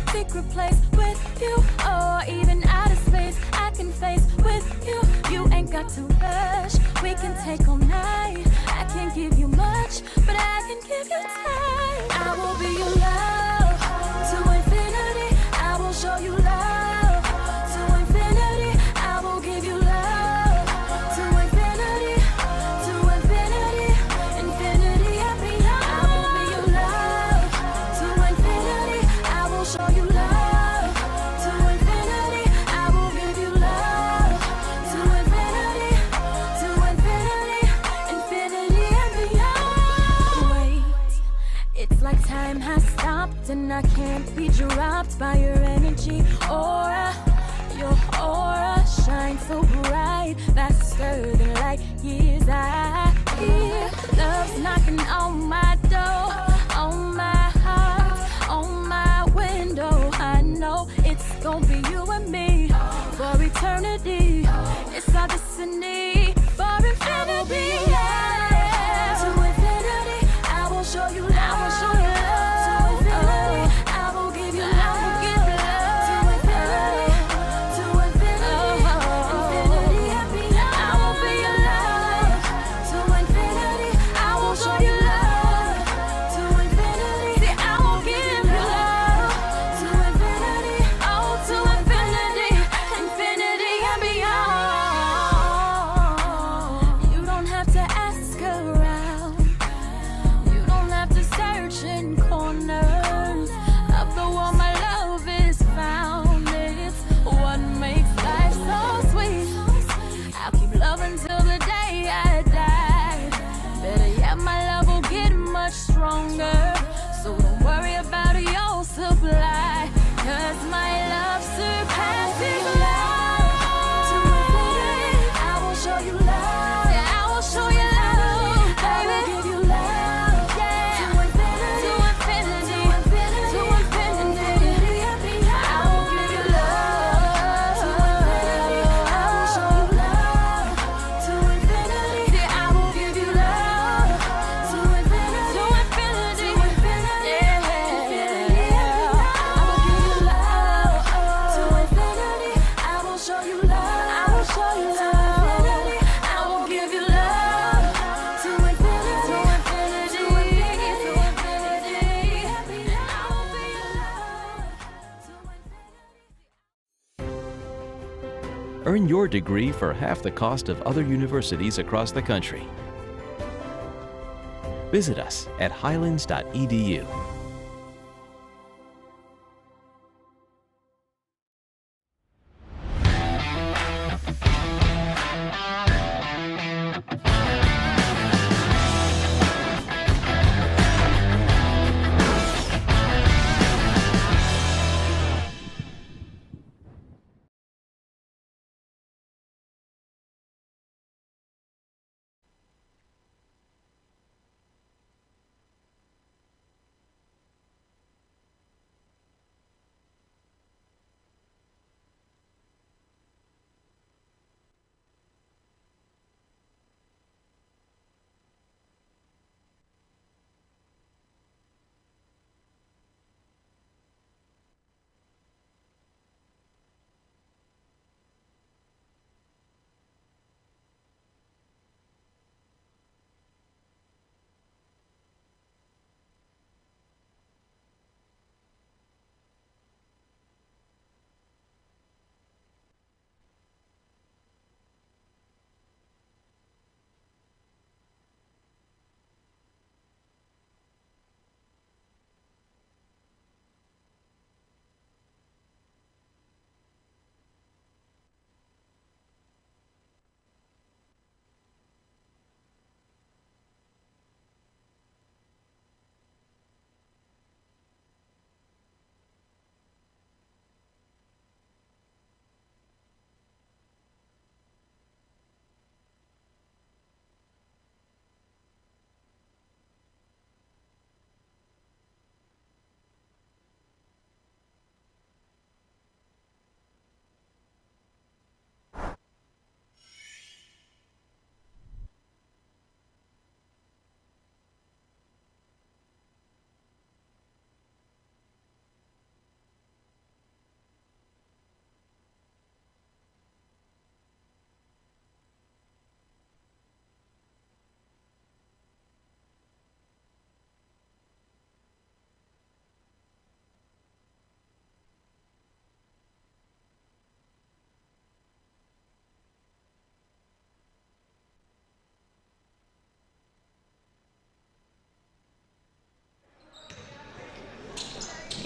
with you, or even outer space I can face with you. You ain't got to rush, we can take all night. I can't give you much, but I can give you time. I will be your love to infinity. I will show you love. And I can't be dropped by your energy aura. Your aura shines so bright, faster than light years. I hear love's knocking on my door, on my heart, on my window. I know it's gonna be you and me for eternity. It's our destiny for infinity. I will be yours to infinity. I will show you love. I will show you love. Stronger, so don't worry about your supply, 'cause my love surpasses love. To infinity, I will show you love. Yeah, I will show you love, baby. I will give you love. Yeah, to infinity, to infinity, to infinity, to infinity. I will give you love. To infinity, I will show you love. To infinity, I will give you love. To infinity. Earn your degree for half the cost of other universities across the country. Visit us at highlands.edu.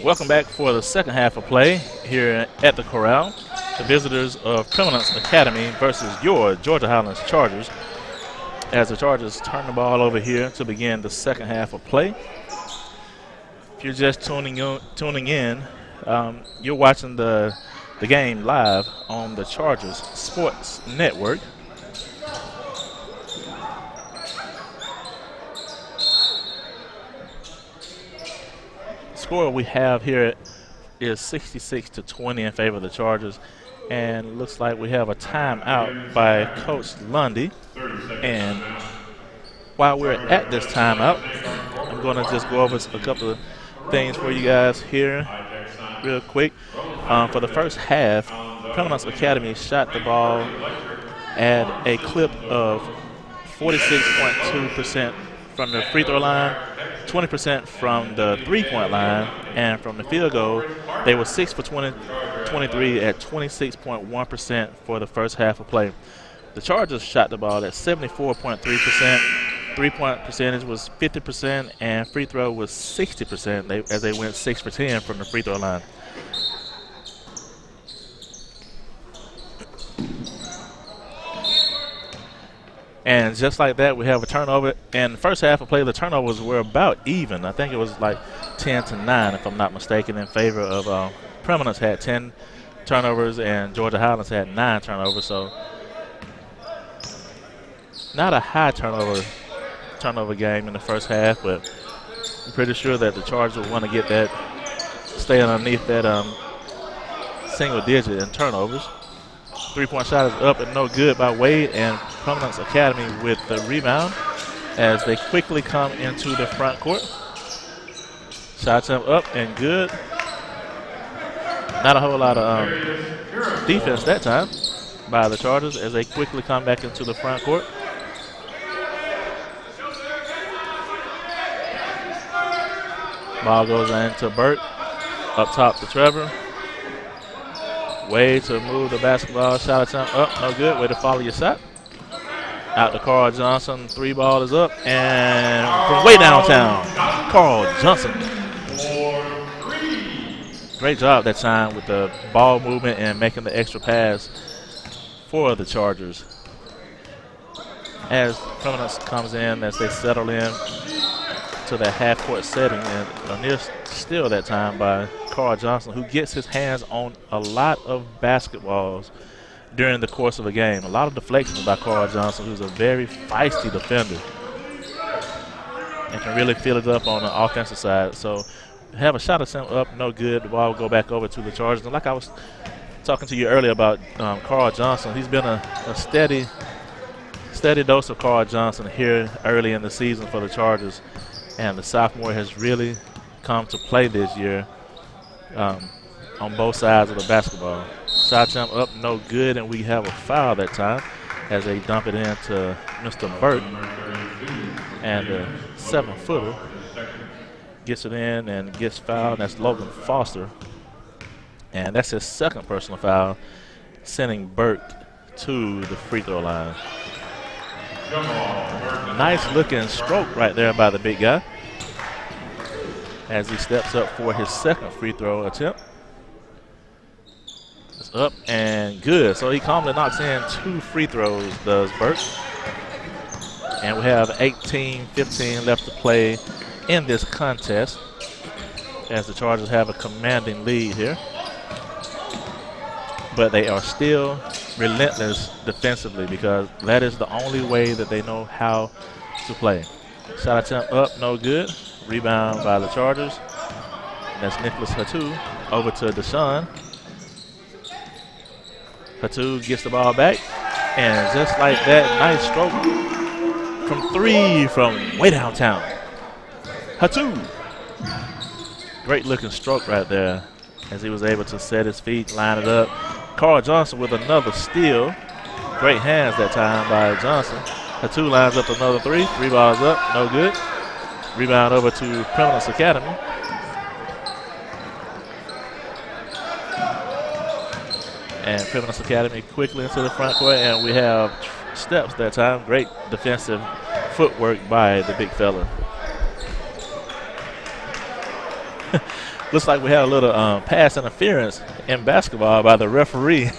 Welcome back for the second half of play here at the Corral. The visitors of Preeminence Academy versus your Georgia Highlands Chargers. As the Chargers turn the ball over here to begin the second half of play. If you're just tuning in, you're watching the game live on the Chargers Sports Network. Score we have here is 66-20 in favor of the Chargers, and looks like we have a timeout by Coach Lundy. And while we're at this timeout, I'm going to just go over a couple of things for you guys here real quick. For the first half, Preeminence Academy shot the ball at a clip of 46.2% from the free throw line, 20% from the three-point line, and from the field goal, they were 6 for 23 at 26.1% for the first half of play. The Chargers shot the ball at 74.3%. Three-point percentage was 50%, and free throw was 60% as they went 6 for 10 from the free throw line. And just like that, we have a turnover. And the first half of play, the turnovers were about even. I think it was like 10-9, if I'm not mistaken, in favor of Preeminence had 10 turnovers and Georgia Highlands had 9 turnovers. So not a high turnover game in the first half, but I'm pretty sure that the Chargers will want to get that, stay underneath that single digit in turnovers. Three-point shot is up and no good by Wade, and Preeminence Academy with the rebound as they quickly come into the front court. Shot attempt up and good. Not a whole lot of defense that time by the Chargers as they quickly come back into the front court. Ball goes into Burt. Up top to Trevor. Way to move the basketball. Shot attempt up, no good. Way to follow your shot. Out to Carl Johnson. 3 ball is up. And from way downtown, Carl Johnson. Great job that time with the ball movement and making the extra pass for the Chargers. As Preeminence comes in, as they settle in to the half-court setting, and a near steal that time by Carl Johnson, who gets his hands on a lot of basketballs during the course of a game. A lot of deflections by Carl Johnson, who's a very feisty defender and can really fill it up on the offensive side. So have a shot attempt up, no good. The ball will go back over to the Chargers. And like I was talking to you earlier about Carl Johnson, he's been a steady dose of Carl Johnson here early in the season for the Chargers. And the sophomore has really come to play this year on both sides of the basketball. Shot attempt up, no good, and we have a foul that time as they dump it into Mr. Burt. And the 7-footer gets it in and gets fouled. That's Logan Foster. And that's his second personal foul, sending Burt to the free throw line. Nice looking stroke right there by the big guy as he steps up for his second free throw attempt. It's up and good. So he calmly knocks in 2 free throws, does Burt. And we have 18-15 left to play in this contest as the Chargers have a commanding lead here. But they are still relentless defensively because that is the only way that they know how to play. Shot attempt up, no good. Rebound by the Chargers. That's Nicholas Hatu over to Deshaun. Hatu gets the ball back, and just like that, nice stroke from 3 from way downtown. Hatu. Great looking stroke right there as he was able to set his feet, line it up. Carl Johnson with another steal. Great hands that time by Johnson. Hatu lines up another 3. 3 balls up, no good. Rebound over to Preeminence Academy. And Preeminence Academy quickly into the front court, and we have steps that time. Great defensive footwork by the big fella. Looks like we had a little pass interference in basketball by the referee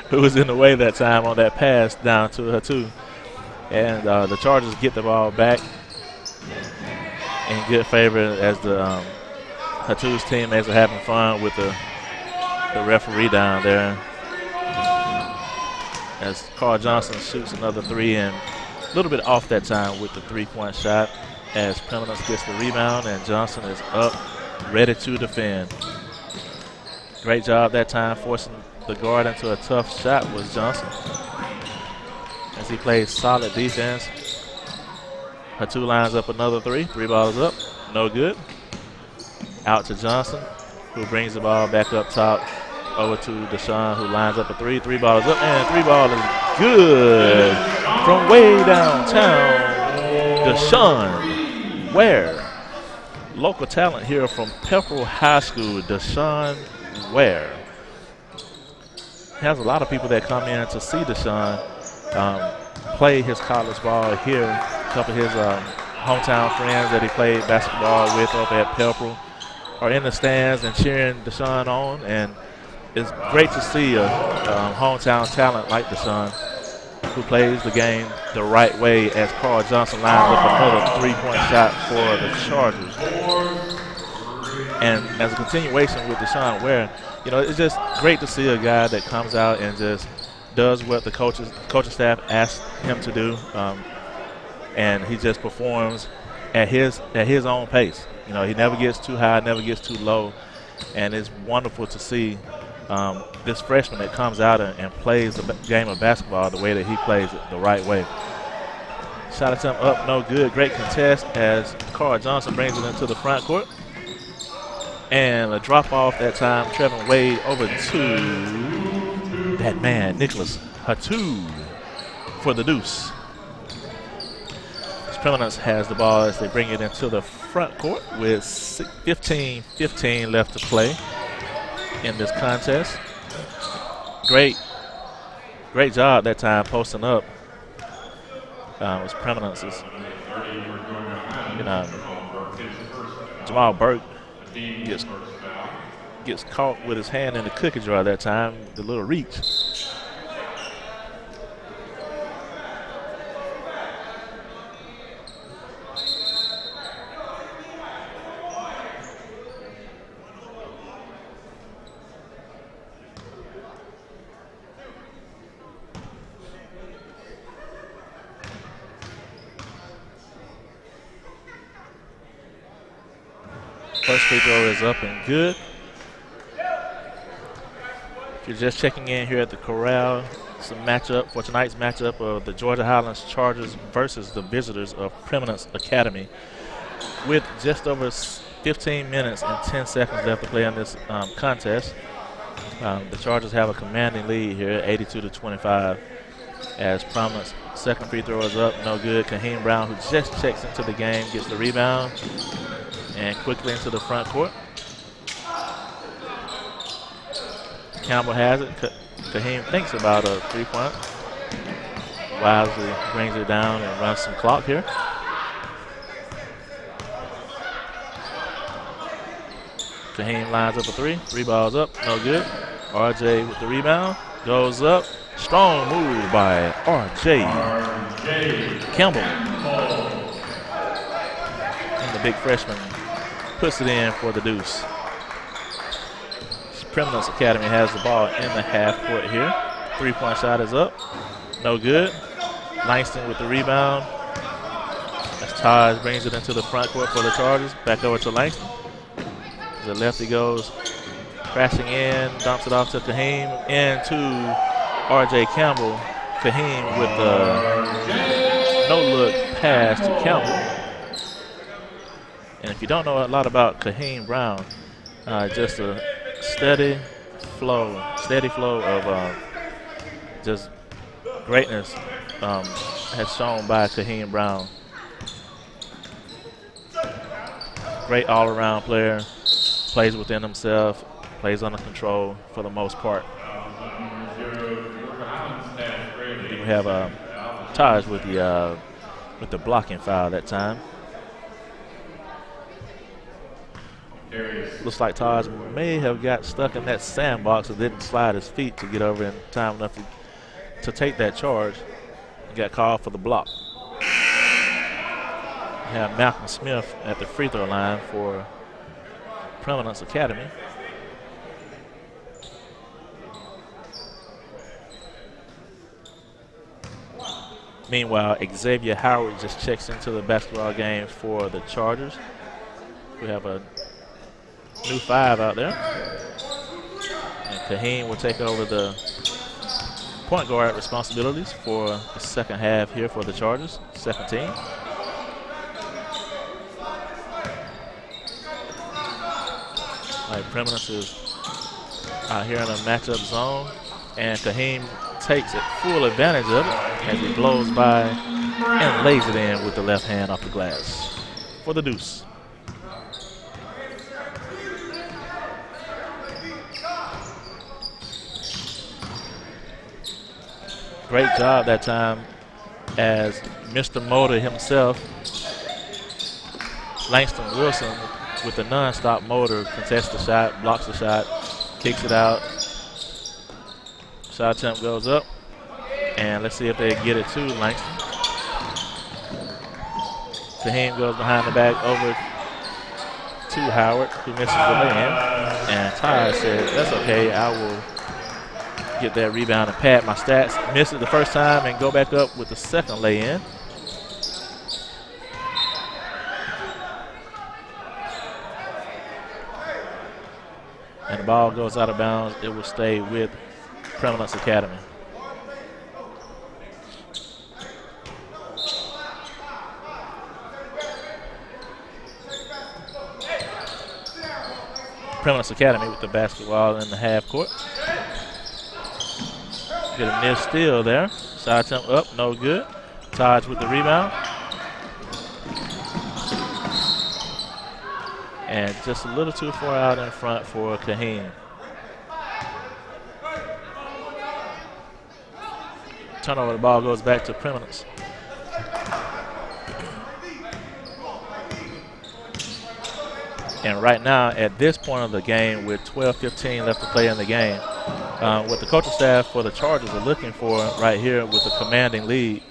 who was in the way that time on that pass down to Hatu. And the Chargers get the ball back in good favor as the Hatu's teammates are having fun with the referee down there. As Carl Johnson shoots another three, and a little bit off that time with the three-point shot as Preeminence gets the rebound, and Johnson is up, ready to defend. Great job that time forcing the guard into a tough shot was Johnson as he plays solid defense. Hatu lines up another three. Three balls up. No good. Out to Johnson, who brings the ball back up top over to Deshaun, who lines up a three. Three balls up, and three ball is good from way downtown. Deshaun Ware. Local talent here from Pepperell High School, Deshaun Ware. Has a lot of people that come in to see Deshaun play his college ball here. A couple of his hometown friends that he played basketball with over at Pepperell are in the stands and cheering Deshaun on, and it's great to see a hometown talent like Deshaun who plays the game the right way as Carl Johnson lines up another three-point shot for the Chargers. And as a continuation with Deshaun Ware, you know, it's just great to see a guy that comes out and just does what the coaching staff asks him to do, and he just performs at his own pace. You know, he never gets too high, never gets too low, and it's wonderful to see this freshman that comes out and plays the game of basketball the way that he plays it the right way. Shot attempt up, no good. Great contest as Carl Johnson brings it into the front court. And a drop off that time, Trevin Wade over to that man, Nicholas Hatu, for the deuce. Preeminence has the ball as they bring it into the front court with 15-15 left to play in this contest. Great job that time posting up. Was Preeminence's. Jamal Burke gets caught with his hand in the cookie jar that time, the little reach. First free throw is up and good. If you're just checking in here at the Corral, it's a matchup for tonight's matchup of the Georgia Highlands Chargers versus the visitors of Preeminence Academy. With just over 15 minutes and 10 seconds left to play in this contest, the Chargers have a commanding lead here, 82-25, as Preeminence second free throw is up, no good. Kaheem Brown, who just checks into the game, gets the rebound and quickly into the front court. Campbell has it. Kaheem thinks about a three-point. Wisely brings it down and runs some clock here. Kaheem lines up a three. Three balls up, no good. RJ with the rebound, goes up. Strong move by RJ Campbell. And the big freshman puts it in for the deuce. Preeminence Academy has the ball in the half court here. Three-point shot is up. No good. Langston with the rebound. As Taj brings it into the front court for the Chargers. Back over to Langston. The lefty goes crashing in, dumps it off to Kaheem. Into RJ Campbell. Kaheem with the no-look pass to Campbell. And if you don't know a lot about Kaheem Brown, just a steady flow of just greatness has shown by Kaheem Brown. Great all-around player, plays within himself, plays under control for the most part. We have Taj with the blocking foul that time. Looks like Taj may have got stuck in that sandbox and didn't slide his feet to get over in time enough to take that charge. He got called for the block. We have Malcolm Smith at the free throw line for Preeminence Academy. Meanwhile, Xavier Howard just checks into the basketball game for the Chargers. We have a new 5 out there. And Kaheen will take over the point guard responsibilities for the second half here for the Chargers, second team. All right, Preeminence is out here in a matchup zone, and Kaheen takes it full advantage of it as he blows by and lays it in with the left hand off the glass for the deuce. Great job that time as Mr. Motor himself, Langston Wilson, with the non-stop motor, contests the shot, blocks the shot, kicks it out. Shot attempt goes up, and let's see if they get it to Langston. Kaheen goes behind the back over to Howard, who misses the lay-in. And Ty said, that's okay, I will get that rebound and pad my stats. Miss it the first time and go back up with the second lay-in. And the ball goes out of bounds. It will stay with Preeminence Academy. Preeminence Academy with the basketball in the half court. Get a near steal there. Side attempt up, no good. Taj with the rebound. And just a little too far out in front for Kaheen. Turnover, the ball goes back to Preeminence. And right now, at this point of the game, with 12:15 left to play in the game, what the coaching staff for the Chargers are looking for right here with the commanding lead,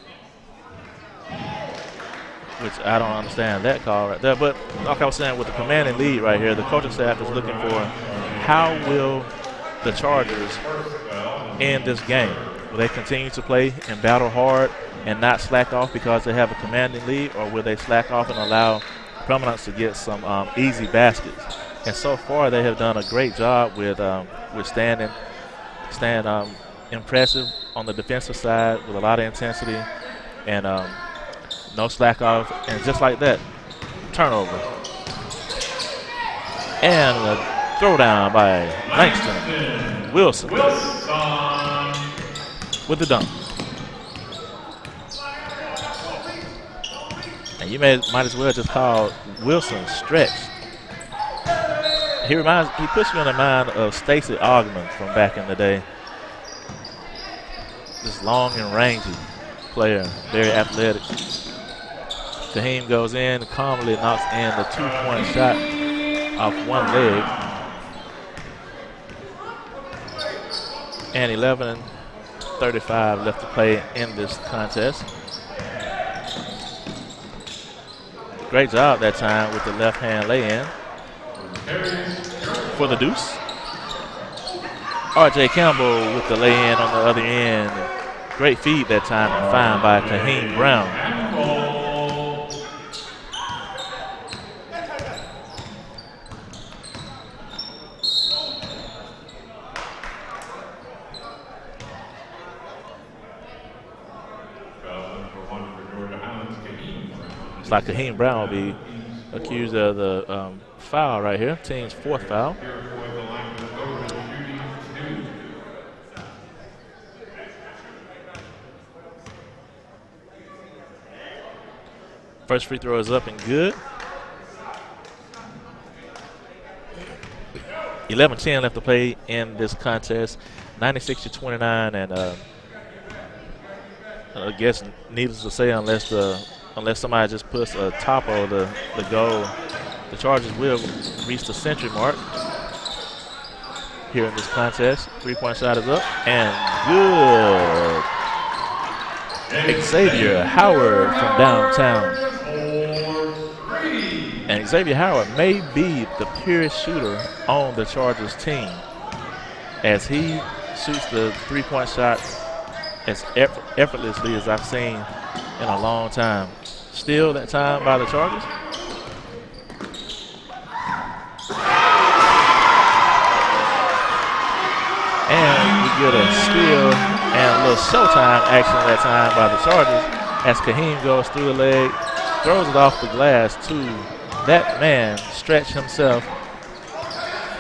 which I don't understand that call right there. But like I was saying, with the commanding lead right here, the coaching staff is looking for how will the Chargers end this game. Will they continue to play and battle hard and not slack off because they have a commanding lead, or will they slack off and allow Preeminence to get some easy baskets? And so far, they have done a great job with staying impressive on the defensive side with a lot of intensity and no slack off. And just like that, turnover. And a throwdown by Langston Wilson with the dunk. And you might as well just call Wilson stretch. He puts you in the mind of Stacey Augman from back in the day. This long and rangy player, very athletic. Kaheen goes in, calmly knocks in the 2-point shot off one leg. And 11:35 left to play in this contest. Great job that time with the left hand lay-in for the deuce. R.J. Campbell with the lay-in on the other end. Great feed that time and found by Kaheen Brown. It's like Kaheen Brown will be accused of the foul right here, team's 4th foul. First free throw is up and good. 11:10 left to play in this contest. 96-29, and I guess needless to say, unless somebody just puts a top of the goal, the Chargers will reach the century mark here in this contest. 3-point shot is up and good. Xavier Howard from downtown. And Xavier Howard may be the purest shooter on the Chargers team, as he shoots the 3-point shot as effortlessly as I've seen in a long time. Steal that time by the Chargers. And we get a steal and a little showtime action that time by the Chargers as Kaheem goes through the leg, throws it off the glass to that man, Stretch himself,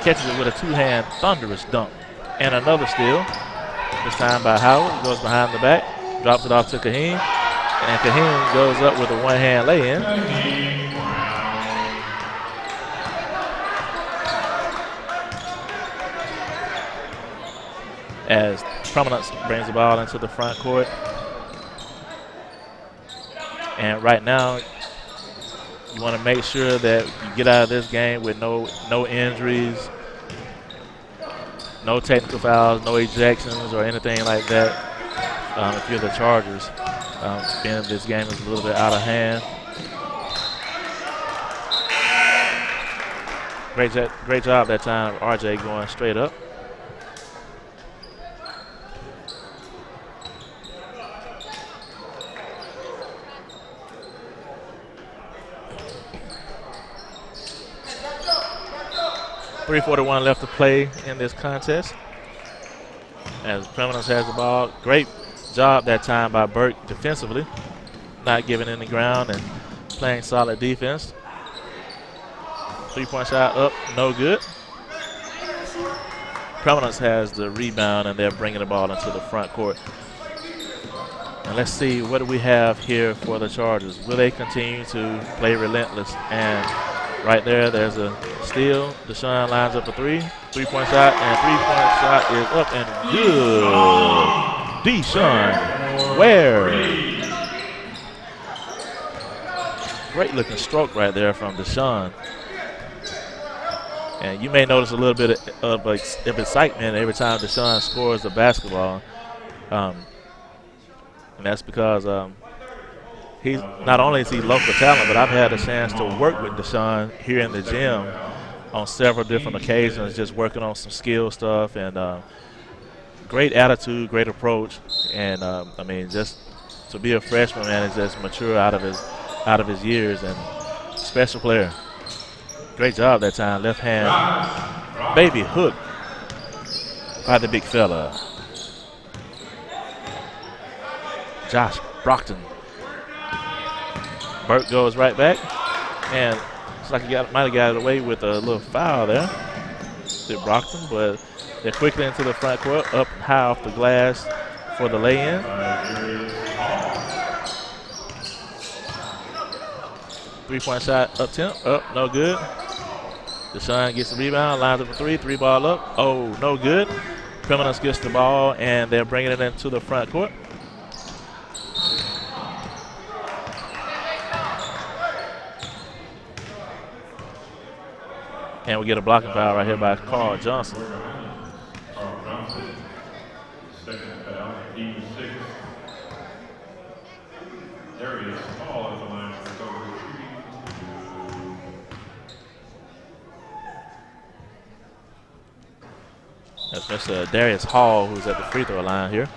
catches it with a two-hand thunderous dunk. And another steal, this time by Howard. He goes behind the back, drops it off to Kaheem, and Kaheem goes up with a one-hand lay-in. As Preeminence brings the ball into the front court. And right now, you want to make sure that you get out of this game with no injuries, no technical fouls, no ejections or anything like that. If you're the Chargers, being this game is a little bit out of hand. Great job that time, RJ going straight up. .341 left to play in this contest as Preeminence has the ball. Great job that time by Burke defensively, not giving any ground and playing solid defense. 3-point shot up, no good. Preeminence has the rebound and they're bringing the ball into the front court. And let's see, what do we have here for the Chargers? Will they continue to play relentless? And right there's a steal. Deshaun lines up a 3-point shot, and 3-point shot is up and good. Deshaun Ware. Great looking stroke right there from Deshaun. And you may notice a little bit of excitement every time Deshaun scores the basketball. And that's because he's not only is he local talent, but I've had a chance to work with Deshaun here in the gym on several different occasions, just working on some skill stuff and great attitude, great approach, and I mean, just to be a freshman, man, is just mature out of his years and special player. Great job that time, left hand baby hook by the big fella, Josh Brockton. Burke goes right back, and it's like he might have got away with a little foul there to Brockton, but they're quickly into the front court, up high off the glass for the lay-in. Three-point shot attempt, up, no good. Deshaun gets the rebound, lines up a three ball up, oh, no good. Preeminence gets the ball, and they're bringing it into the front court. And we get a blocking foul right here by Carl Johnson. Second foul, team 6. Darius Hall at the line for Cobras. That's Mr. Darius Hall, who's at the free throw line here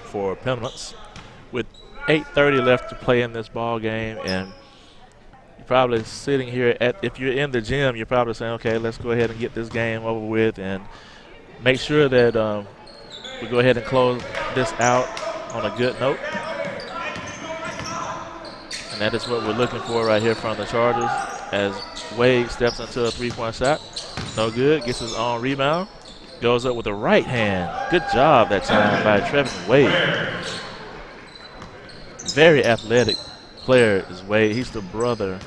for Preeminence. With 8:30 left to play in this ball game, and probably sitting here if you're in the gym, you're probably saying, okay, let's go ahead and get this game over with and make sure that we go ahead and close this out on a good note. And that is what we're looking for right here from the Chargers as Wade steps into a 3-point shot. No good, gets his own rebound, goes up with the right hand. Good job that time by Trevin Wade. Very athletic player is Wade. He's the brother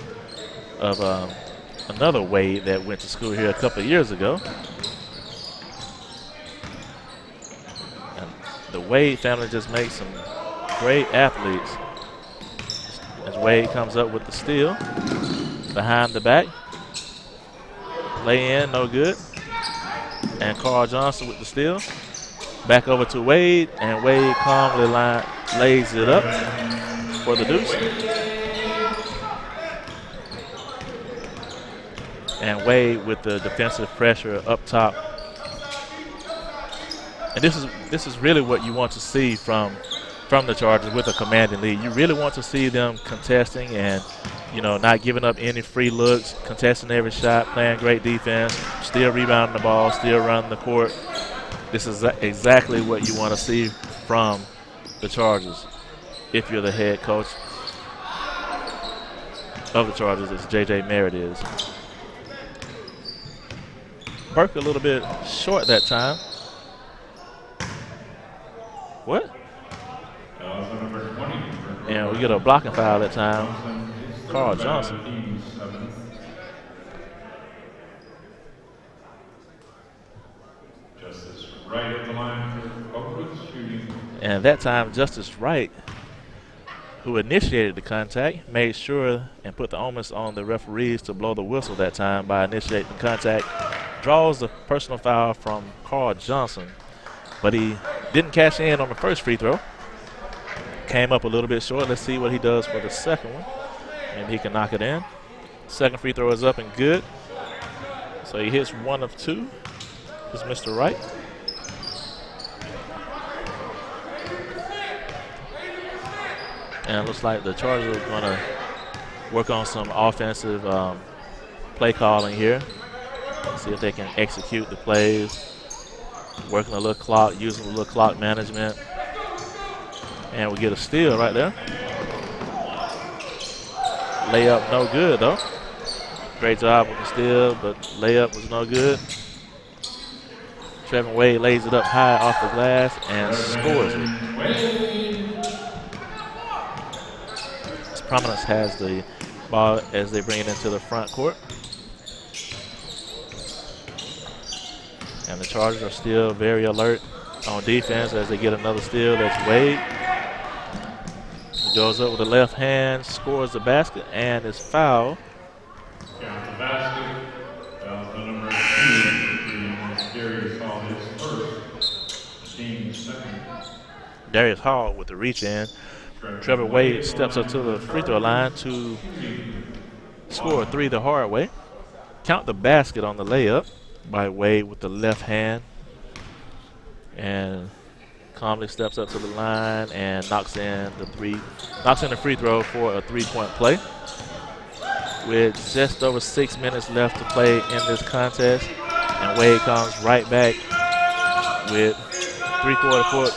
of another Wade that went to school here a couple of years ago. And the Wade family just makes some great athletes. As Wade comes up with the steal behind the back, Lay in, no good. And Carl Johnson with the steal. Back over to Wade, and Wade calmly lays it up for the deuce. And Wade with the defensive pressure up top. And this is really what you want to see from the Chargers with a commanding lead. You really want to see them contesting and, not giving up any free looks, contesting every shot, playing great defense, still rebounding the ball, still running the court. This is exactly what you want to see from the Chargers if you're the head coach of the Chargers, as J.J. Merritt is. Burke a little bit short that time. What? And we get a blocking foul that time. Carl Johnson. Justice Wright at the line for Cobras shooting. And that time, Justice Wright, who initiated the contact, made sure and put the onus on the referees to blow the whistle that time by initiating the contact. Draws the personal foul from Carl Johnson, but he didn't cash in on the first free throw. Came up a little bit short. Let's see what he does for the second one. And he can knock it in. Second free throw is up and good. So he hits 1 of 2. This is Mr. Wright. And it looks like the Chargers are going to work on some offensive play calling here. See if they can execute the plays. Working a little clock, using a little clock management. And we get a steal right there. Layup no good though. Great job with the steal, but layup was no good. Trevin Wade lays it up high off the glass and scores it. Preeminence has the ball as they bring it into the front court. And the Chargers are still very alert on defense as they get another steal. That's Wade. He goes up with the left hand, scores the basket, and is fouled. Count the basket. Foul the number 2. Darius Hall his first. Team second. Darius Hall with the reach in. Trevor Wade steps up to the free throw line to score 3 the hard way. Count the basket on the layup by Wade with the left hand. And calmly steps up to the line and knocks in the free throw for a 3-point play. With just over 6 minutes left to play in this contest. And Wade comes right back with 3/4 court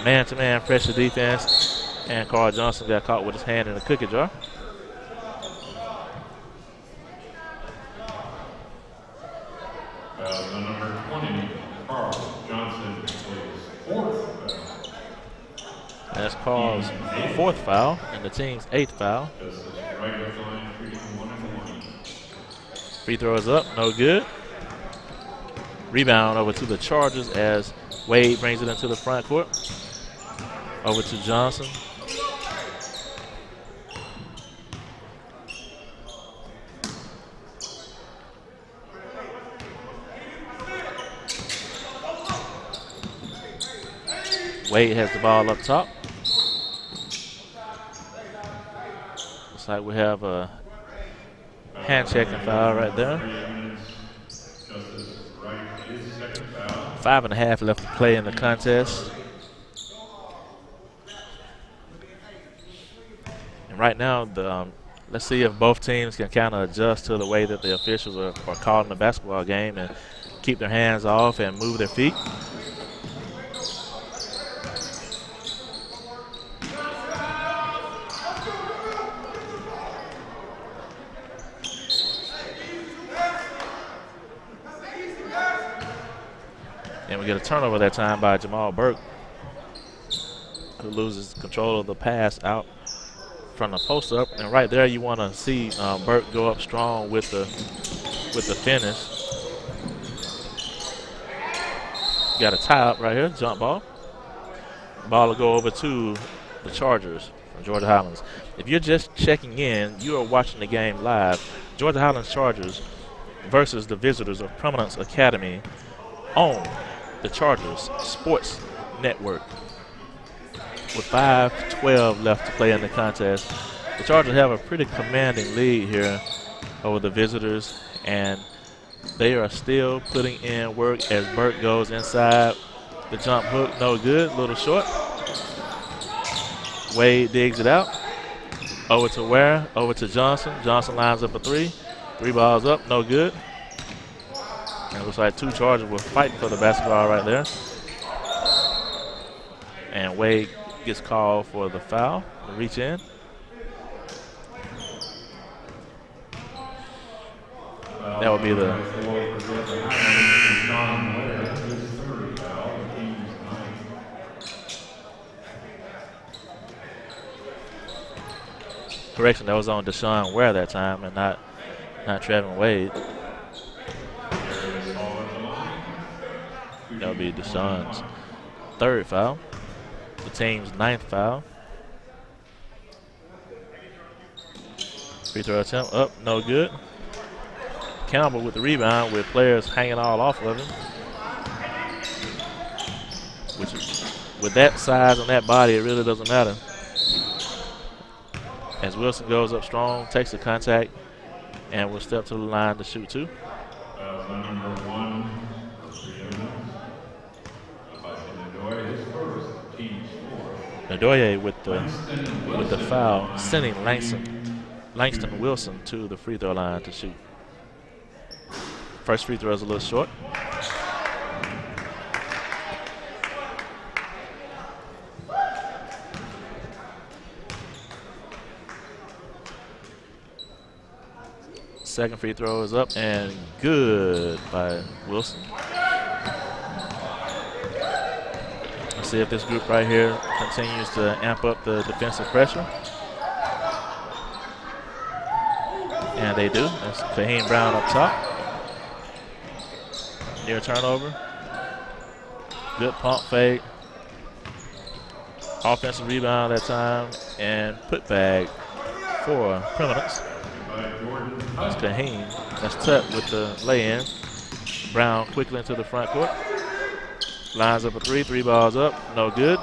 man-to-man pressure defense. And Carl Johnson got caught with his hand in the cookie jar. The number 20, Carl Johnson, plays 4th foul. That's Carl's 4th foul and the team's 8th foul. Right at the line, shooting 1 and 1. Free throw is up, no good. Rebound over to the Chargers as Wade brings it into the front court. Over to Johnson. Wade has the ball up top. Looks like we have a hand checking foul right there. 5.5 left to play in the contest. And right now, let's see if both teams can kind of adjust to the way that the officials are calling the basketball game and keep their hands off and move their feet. And we get a turnover that time by Jamal Burke, who loses control of the pass out from the post up. And right there, you want to see Burke go up strong with the finish. Got a tie up right here, jump ball. Ball will go over to the Chargers from Georgia Highlands. If you're just checking in, you are watching the game live. Georgia Highlands Chargers versus the visitors of Preeminence Academy on the Chargers Sports Network. With 5:12 left to play in the contest, the Chargers have a pretty commanding lead here over the visitors, and they are still putting in work as Burt goes inside. The jump hook, no good, little short. Wade digs it out. Over to Ware, over to Johnson. Johnson lines up a three. 3 balls up, no good. And it looks like 2 Chargers were fighting for the basketball right there. And Wade gets called for the foul, the reach in. That would be the correction. That was on Deshaun Ware that time, and not Trevin Wade. That would be Deshaun's 3rd foul, the team's 9th foul. Free throw attempt up, no good. Campbell with the rebound with players hanging all off of him. Which, with that size and that body, it really doesn't matter. As Wilson goes up strong, takes the contact, and will step to the line to shoot 2. Number 1, Nadoye with the foul, sending Langston Wilson to the free throw line to shoot. First free throw is a little short. Second free throw is up and good by Wilson. Let's see if this group right here continues to amp up the defensive pressure. And they do. That's Kaheem Brown up top. Near turnover. Good pump fake. Offensive rebound that time. And put back for Preeminence. That's Kaheem. That's Tut with the lay-in. Brown quickly into the front court. Lines up a 3 balls up, no good.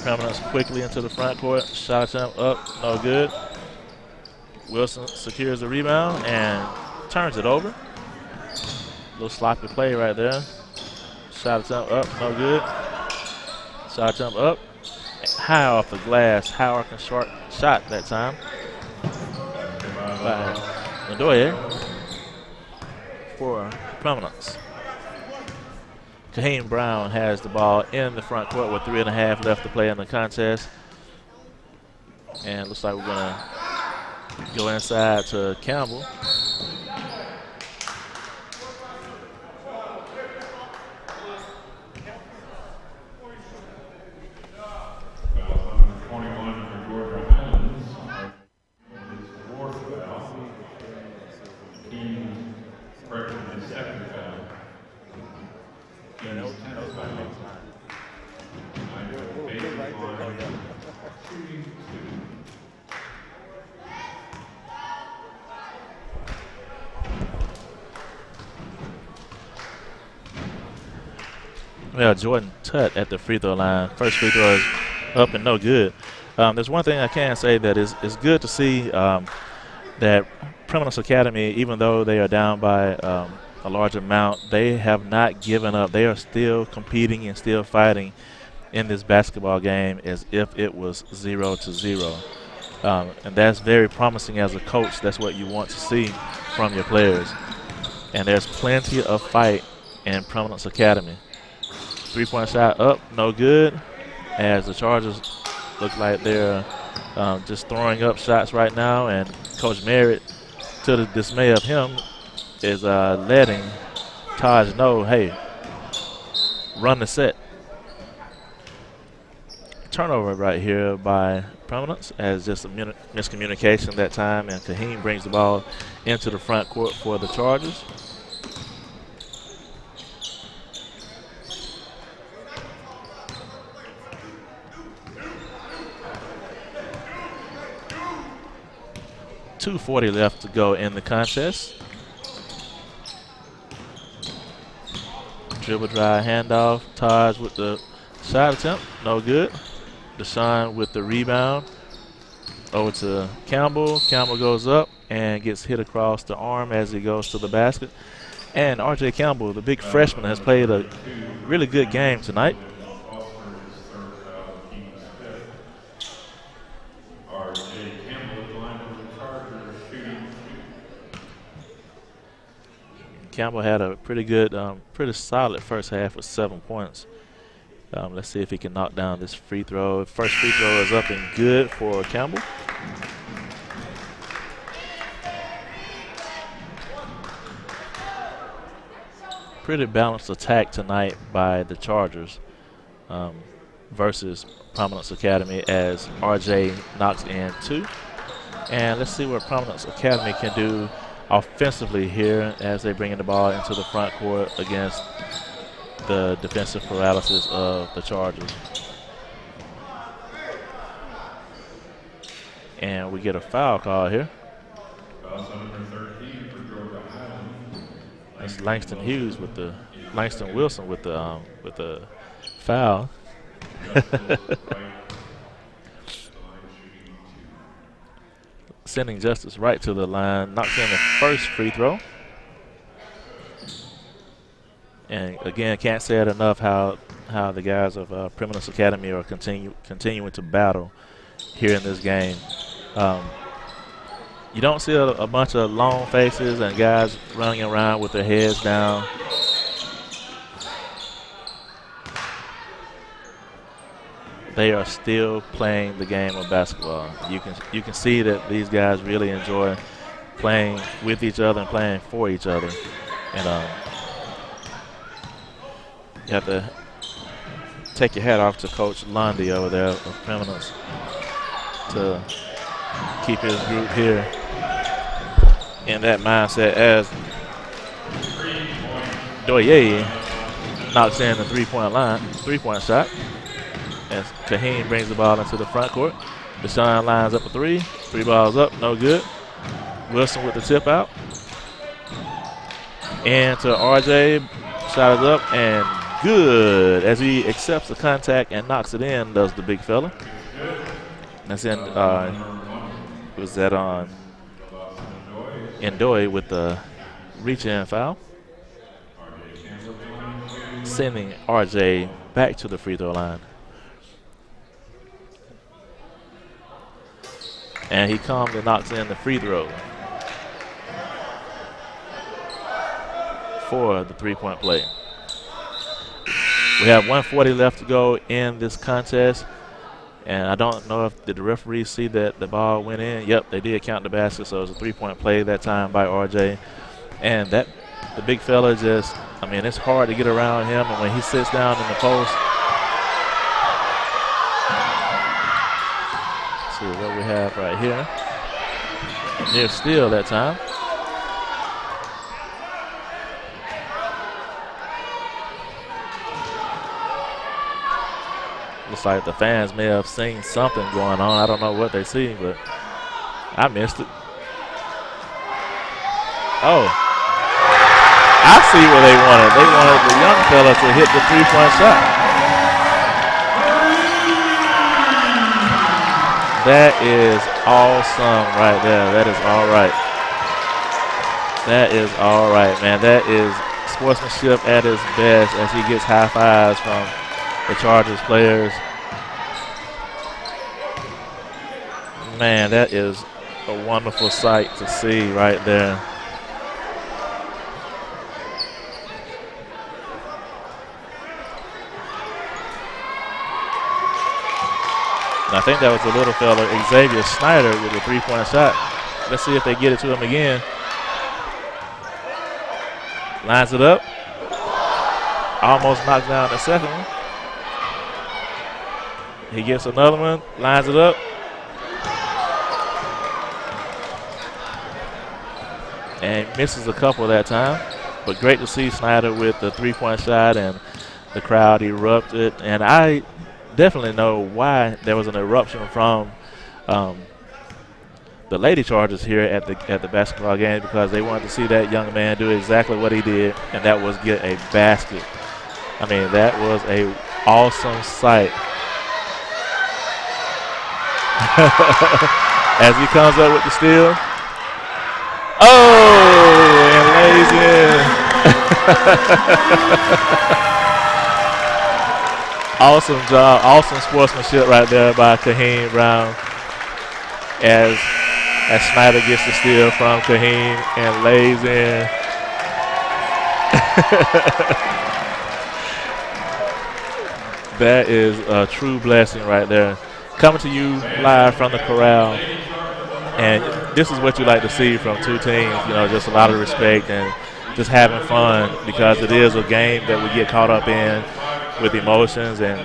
Preeminence quickly into the front court. Shot attempt up, no good. Wilson secures the rebound and turns it over. Little sloppy play right there. Shot attempt up, no good. Shot attempt up. High off the glass, high arcing short shot that time by Nadoye for Preeminence. Kaheem Brown has the ball in the front court with 3.5 left to play in the contest. And looks like we're going to go inside to Campbell. Well, Jordan Tutt at the free throw line. First free throw is up and no good. There's one thing I can say that is good to see that Preeminence Academy, even though they are down by a large amount, they have not given up. They are still competing and still fighting in this basketball game as if it was 0-0. And that's very promising as a coach. That's what you want to see from your players. And there's plenty of fight in Preeminence Academy. 3-point shot up, no good, as the Chargers look like they're just throwing up shots right now, and Coach Merritt, to the dismay of him, is letting Taj know, hey, run the set. Turnover right here by Preeminence, as just a miscommunication that time, and Kaheem brings the ball into the front court for the Chargers. 2:40 left to go in the contest. Dribble drive handoff. Taj with the shot attempt. No good. Deshaun with the rebound. Over to Campbell. Campbell goes up and gets hit across the arm as he goes to the basket. And R.J. Campbell, the big freshman, has played a really good game tonight. Campbell had a pretty good, pretty solid first half with 7 points. Let's see if he can knock down this free throw. First free throw is up and good for Campbell. Pretty balanced attack tonight by the Chargers versus Preeminence Academy as RJ knocks in 2. And let's see what Preeminence Academy can do offensively here as they bring the ball into the front court against the defensive paralysis of the Chargers. And we get a foul call here. That's Langston Hughes with the Langston Wilson with the foul. Sending Justice right to the line, knocks in the first free throw. And again, can't say it enough how the guys of Preeminence Academy are continuing to battle here in this game. You don't see a bunch of long faces and guys running around with their heads down. They are still playing the game of basketball. You can see that these guys really enjoy playing with each other and playing for each other. And you have to take your hat off to Coach Lundy over there of Preeminence to keep his group here in that mindset as Doye knocks in the three-point shot. As Kaheen brings the ball into the front court. Deshaun lines up a 3. 3 balls up, no good. Wilson with the tip out. And to RJ, shot is up and good as he accepts the contact and knocks it in, does the big fella. That's in, was that on Ndoye with the reach-in foul. Sending RJ back to the free throw line. And he calmly knocks in the free throw for the three-point play. We have 1:40 left to go in this contest. And I don't know if did the referees see that the ball went in. Yep, they did count the basket, so it was a three-point play that time by RJ. And the big fella just, I mean, it's hard to get around him. And when he sits down in the post, see what we have right here. Near steal that time. Looks like the fans may have seen something going on. I don't know what they see, but I missed it. Oh. I see what they wanted. They wanted the young fella to hit the three-point shot. That is awesome right there. That is all right. That is all right, man. That is sportsmanship at its best as he gets high fives from the Chargers players. Man, that is a wonderful sight to see right there. I think that was the little fella, Xavier Snyder, with a three-point shot. Let's see if they get it to him again. Lines it up. Almost knocks down the second one. He gets another one, lines it up. And misses a couple that time. But great to see Snyder with the three-point shot, and the crowd erupted. And I definitely know why there was an eruption from the Lady Chargers here at the basketball game because they wanted to see that young man do exactly what he did, and that was get a basket. I mean, that was a awesome sight. As he comes up with the steal. Oh, and lays in. Awesome job, awesome sportsmanship right there by Kaheem Brown. As Snyder gets the steal from Kaheem and lays in. That is a true blessing right there. Coming to you live from the corral. And this is what you like to see from two teams, you know, just a lot of respect and just having fun because it is a game that we get caught up in with emotions. And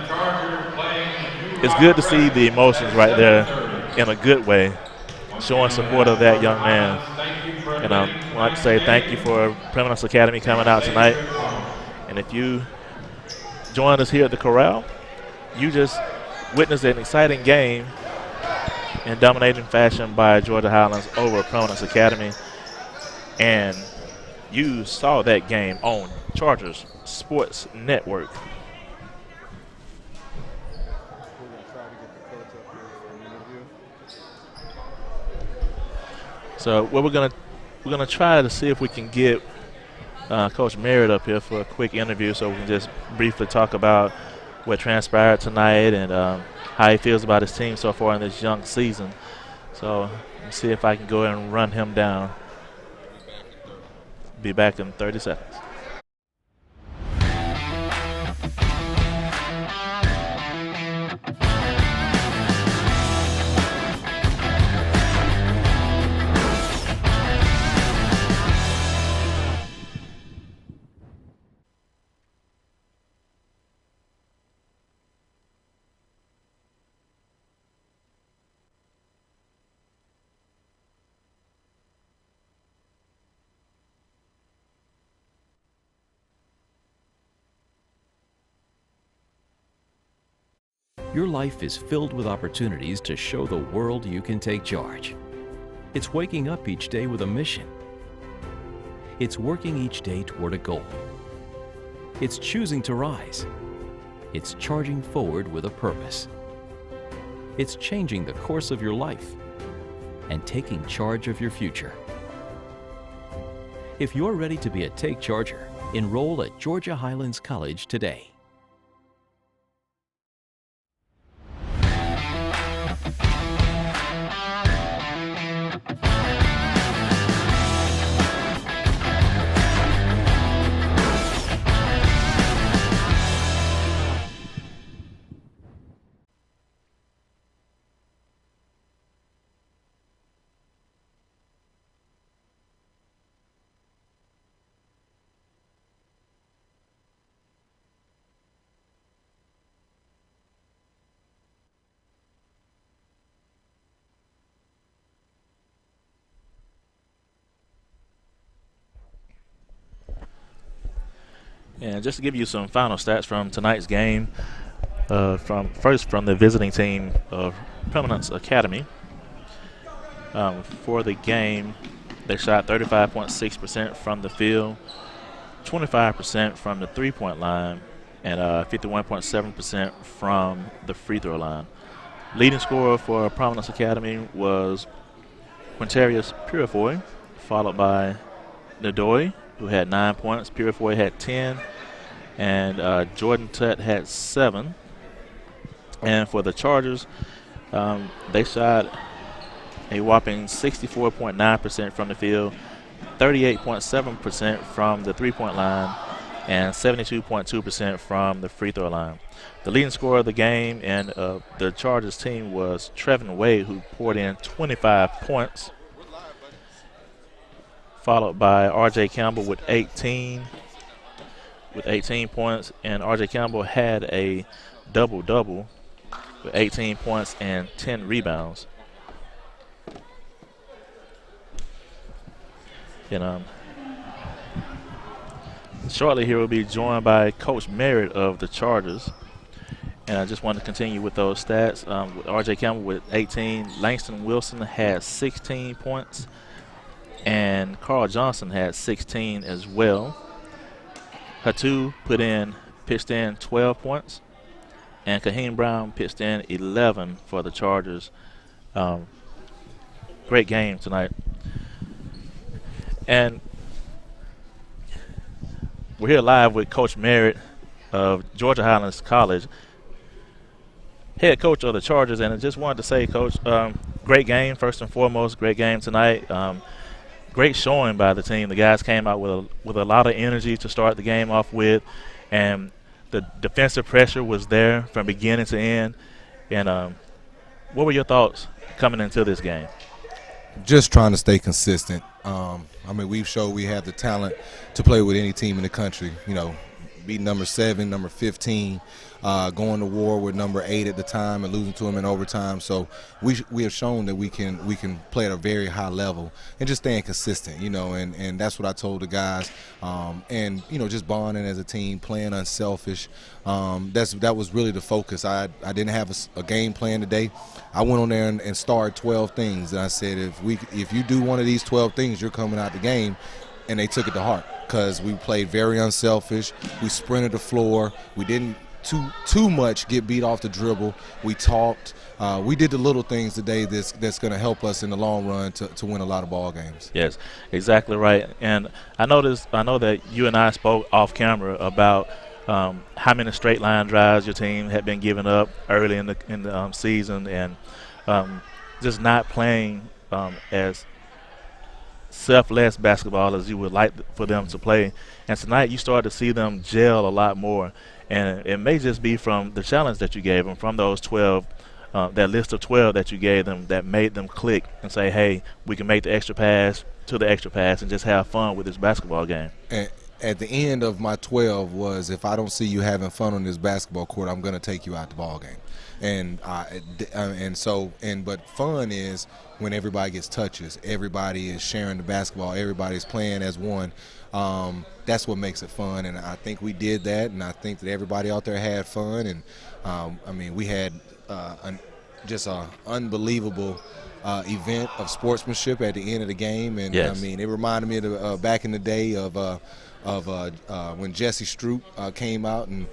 it's good to see the emotions right there in a good way, showing support of that young man. And I want to say thank you for Preeminence Academy coming out tonight. And if you join us here at the corral, you just witnessed an exciting game in dominating fashion by Georgia Highlands over Preeminence Academy. And you saw that game on Chargers Sports Network. So what we're gonna try to see if we can get Coach Merritt up here for a quick interview, so we can just briefly talk about what transpired tonight and how he feels about his team so far in this young season. So let's see if I can go and run him down. Be back in 30 seconds. Your life is filled with opportunities to show the world you can take charge. It's waking up each day with a mission. It's working each day toward a goal. It's choosing to rise. It's charging forward with a purpose. It's changing the course of your life and taking charge of your future. If you're ready to be a Take Charger, enroll at Georgia Highlands College today. And just to give you some final stats from tonight's game, from the visiting team of Preeminence Academy. For the game, they shot 35.6% from the field, 25% from the three-point line, and 51.7% from the free throw line. Leading scorer for Preeminence Academy was Quintarius Purifoy, followed by Nadoy, who had 9 points. Purifoy had 10, and Jordan Tutt had 7. And for the Chargers, they shot a whopping 64.9% from the field, 38.7% from the three-point line, and 72.2% from the free throw line. The leading scorer of the game and the Chargers team was Trevin Wade, who poured in 25 points, followed by R.J. Campbell with 18 points, and R.J. Campbell had a double-double with 18 points and 10 rebounds. And shortly here we'll be joined by Coach Merritt of the Chargers. And I just want to continue with those stats. With R.J. Campbell with 18. Langston Wilson had 16 points. And Carl Johnson had 16 as well. Hatu pitched in 12 points. And Kaheem Brown pitched in 11 for the Chargers. Great game tonight. And we're here live with Coach Merritt of Georgia Highlands College, head coach of the Chargers. And I just wanted to say, Coach, great game, first and foremost. Great game tonight. Great showing by the team. The guys came out with a lot of energy to start the game off with, and the defensive pressure was there from beginning to end. And what were your thoughts coming into this game? Just trying to stay consistent. I mean, we've showed we have the talent to play with any team in the country. You know, beat number 7, number 15, going to war with number 8 at the time and losing to them in overtime. So we have shown that we can play at a very high level and just staying consistent, you know, and that's what I told the guys. And, you know, just bonding as a team, playing unselfish. That was really the focus. I didn't have a game plan today. I went on there and started 12 things. And I said, if you do one of these 12 things, you're coming out the game. And they took it to heart because we played very unselfish. We sprinted the floor. We didn't too much get beat off the dribble. We talked. We did the little things today that's going to help us in the long run to win a lot of ball games. Yes, exactly right. And I know that you and I spoke off camera about how many straight line drives your team had been giving up early in the season, and just not playing as selfless basketball as you would like for them to play. And tonight you started to see them gel a lot more, and it may just be from the challenge that you gave them, from those 12, that list of 12 that you gave them, that made them click and say, hey, we can make the extra pass to the extra pass and just have fun with this basketball game. And at the end of my 12 was, if I don't see you having fun on this basketball court, I'm going to take you out the ball game. But fun is when everybody gets touches, everybody is sharing the basketball, everybody's playing as one. That's what makes it fun, and I think we did that, and I think that everybody out there had fun. And I mean, we had just an unbelievable event of sportsmanship at the end of the game. And yes. I mean, it reminded me of back in the day of when Jesse Stroop came out and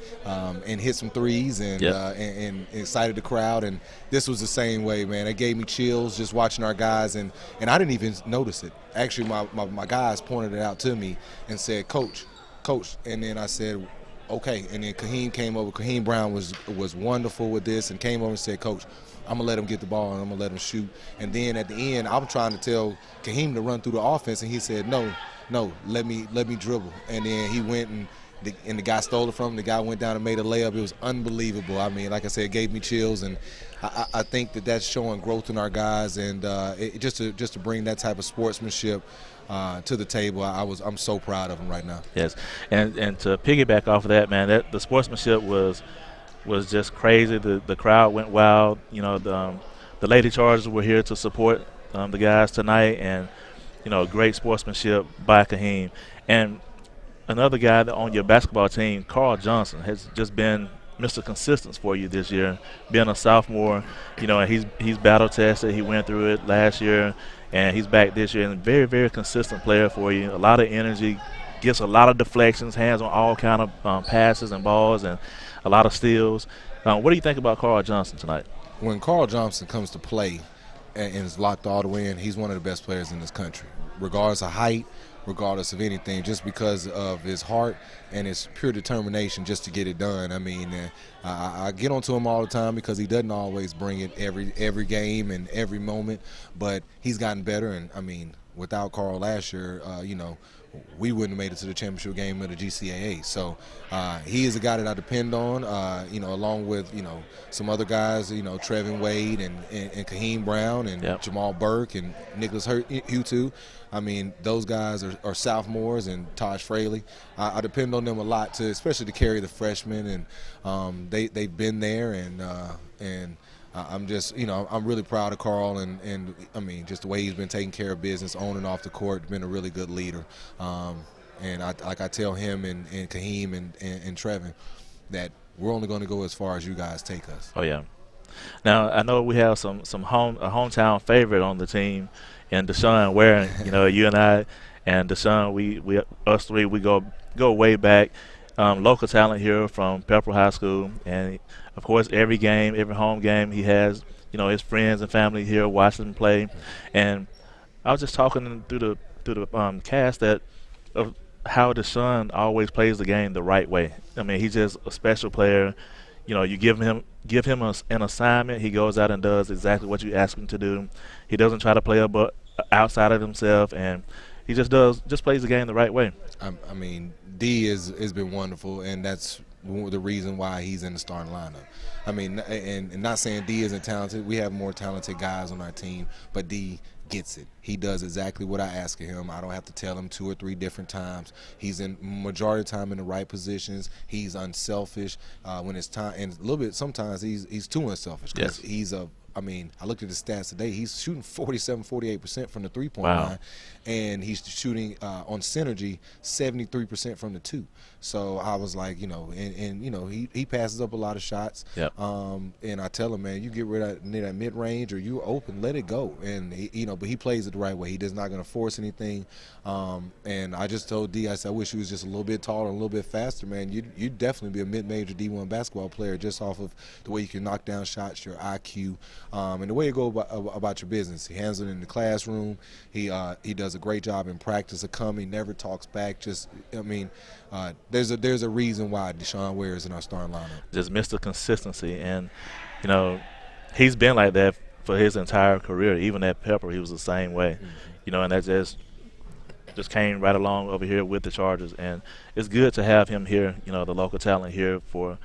hit some threes and excited the crowd. And this was the same way, man. It gave me chills just watching our guys, and I didn't even notice it. Actually, my guys pointed it out to me and said, Coach. And then I said, okay. And then Kaheem came over. Kaheem Brown was wonderful with this and came over and said, Coach, I'm going to let him get the ball and I'm going to let him shoot. And then at the end, I'm trying to tell Kaheem to run through the offense, and he said, no, let me dribble. And then he went and the guy stole it from him. The guy went down and made a layup. It was unbelievable. I mean, like I said, it gave me chills, and I think that's showing growth in our guys, and just to bring that type of sportsmanship to the table. I'm so proud of them right now. Yes, and to piggyback off of that, man, the sportsmanship was just crazy. The crowd went wild. You know, the Lady Chargers were here to support the guys tonight, and you know, great sportsmanship by Kaheem. And another guy that on your basketball team, Carl Johnson, has just been Mr. Consistence for you this year. Being a sophomore, you know, and he's battle tested. He went through it last year, and he's back this year. And very, very consistent player for you. A lot of energy, gets a lot of deflections, hands on all kind of passes and balls, and a lot of steals. What do you think about Carl Johnson tonight? When Carl Johnson comes to play and is locked all the way in, he's one of the best players in this country, regardless of height, regardless of anything, just because of his heart and his pure determination just to get it done. I mean, I get onto him all the time because he doesn't always bring it every game and every moment, but he's gotten better. And I mean, without Carl last year, you know, we wouldn't have made it to the championship game of the GCAA. So he is a guy that I depend on, you know, along with, you know, some other guys, you know, Trevin Wade and Kaheem Brown and Jamal Burke and Nicholas Hutu. I mean, those guys are sophomores, and Taj Fraley. I depend on them a lot, too, especially to carry the freshmen, and they've been there, and I'm just, you know, I'm really proud of Carl, and I mean, just the way he's been taking care of business on and off the court, been a really good leader. And I tell him and Kaheem and Trevin that we're only going to go as far as you guys take us. Oh yeah. Now I know we have a hometown favorite on the team, and Deshaun Waring. You know, you and I and Deshaun, we us three, we go way back. Local talent here from Pepperell High School, and of course every home game he has, you know, his friends and family here watching him play. And I was just talking through the cast that of how Deshaun always plays the game the right way. I mean, he's just a special player. You know, you give him an assignment, he goes out and does exactly what you ask him to do. He doesn't try to play outside of himself, and he just plays the game the right way. I mean, D has been wonderful, and that's the reason why he's in the starting lineup. I mean, and not saying D isn't talented. We have more talented guys on our team, but D gets it. He does exactly what I ask of him. I don't have to tell him 2 or 3 different times. He's in majority of the time in the right positions. He's unselfish when it's time, and a little bit sometimes he's too unselfish because he's a. I mean, I looked at the stats today. He's shooting 48% from the 3-point line, and he's shooting on synergy 73% from the 2. So I was like, you know, and you know, he passes up a lot of shots. Yep. And I tell him, man, you get rid of that mid range or you open, let it go. And he, you know, but he plays it the right way. He does not going to force anything. And I just told D, I said, I wish he was just a little bit taller, a little bit faster, man. You'd definitely be a mid-major D1 basketball player just off of the way you can knock down shots, your IQ. And the way you go about your business. He handles it in the classroom. He does a great job in practice of coming. He never talks back. Just, I mean, there's a reason why Deshaun Ware is in our starting lineup. Just Mr. Consistency, and you know, he's been like that for his entire career. Even at Pepper, he was the same way. Mm-hmm. You know, and that just came right along over here with the Chargers, and it's good to have him here. You know, the local talent here for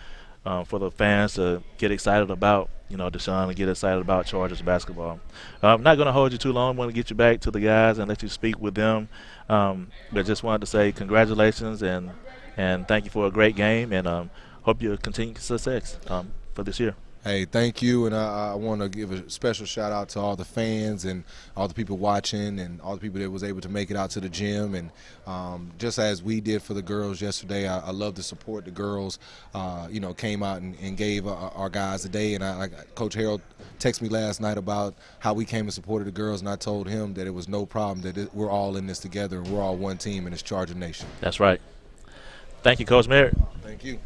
the fans to get excited about, you know, Deshaun, and get excited about Chargers basketball. I'm not going to hold you too long. I want to get you back to the guys and let you speak with them. But just wanted to say congratulations and thank you for a great game, and hope you continue success for this year. Hey, thank you, and I want to give a special shout out to all the fans and all the people watching and all the people that was able to make it out to the gym. And just as we did for the girls yesterday, I love to support the girls. You know, came out and gave our guys a day. And Coach Harold texted me last night about how we came and supported the girls, and I told him that it was no problem, that we're all in this together and we're all one team, and it's Charger Nation. That's right. Thank you, Coach Merritt. Thank you.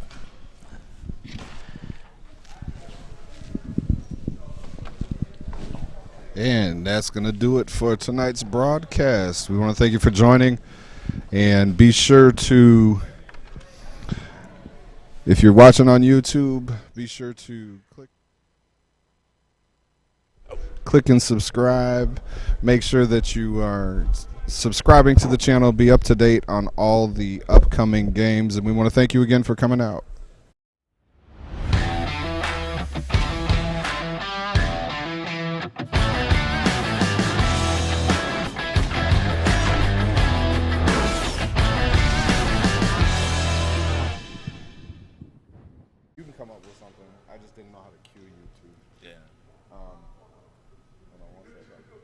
And that's going to do it for tonight's broadcast. We want to thank you for joining. And be sure to, if you're watching on YouTube, be sure to click and subscribe. Make sure that you are subscribing to the channel. Be up to date on all the upcoming games. And we want to thank you again for coming out. Come up with something. I just didn't know how to cue you to. Yeah. Hold on one second.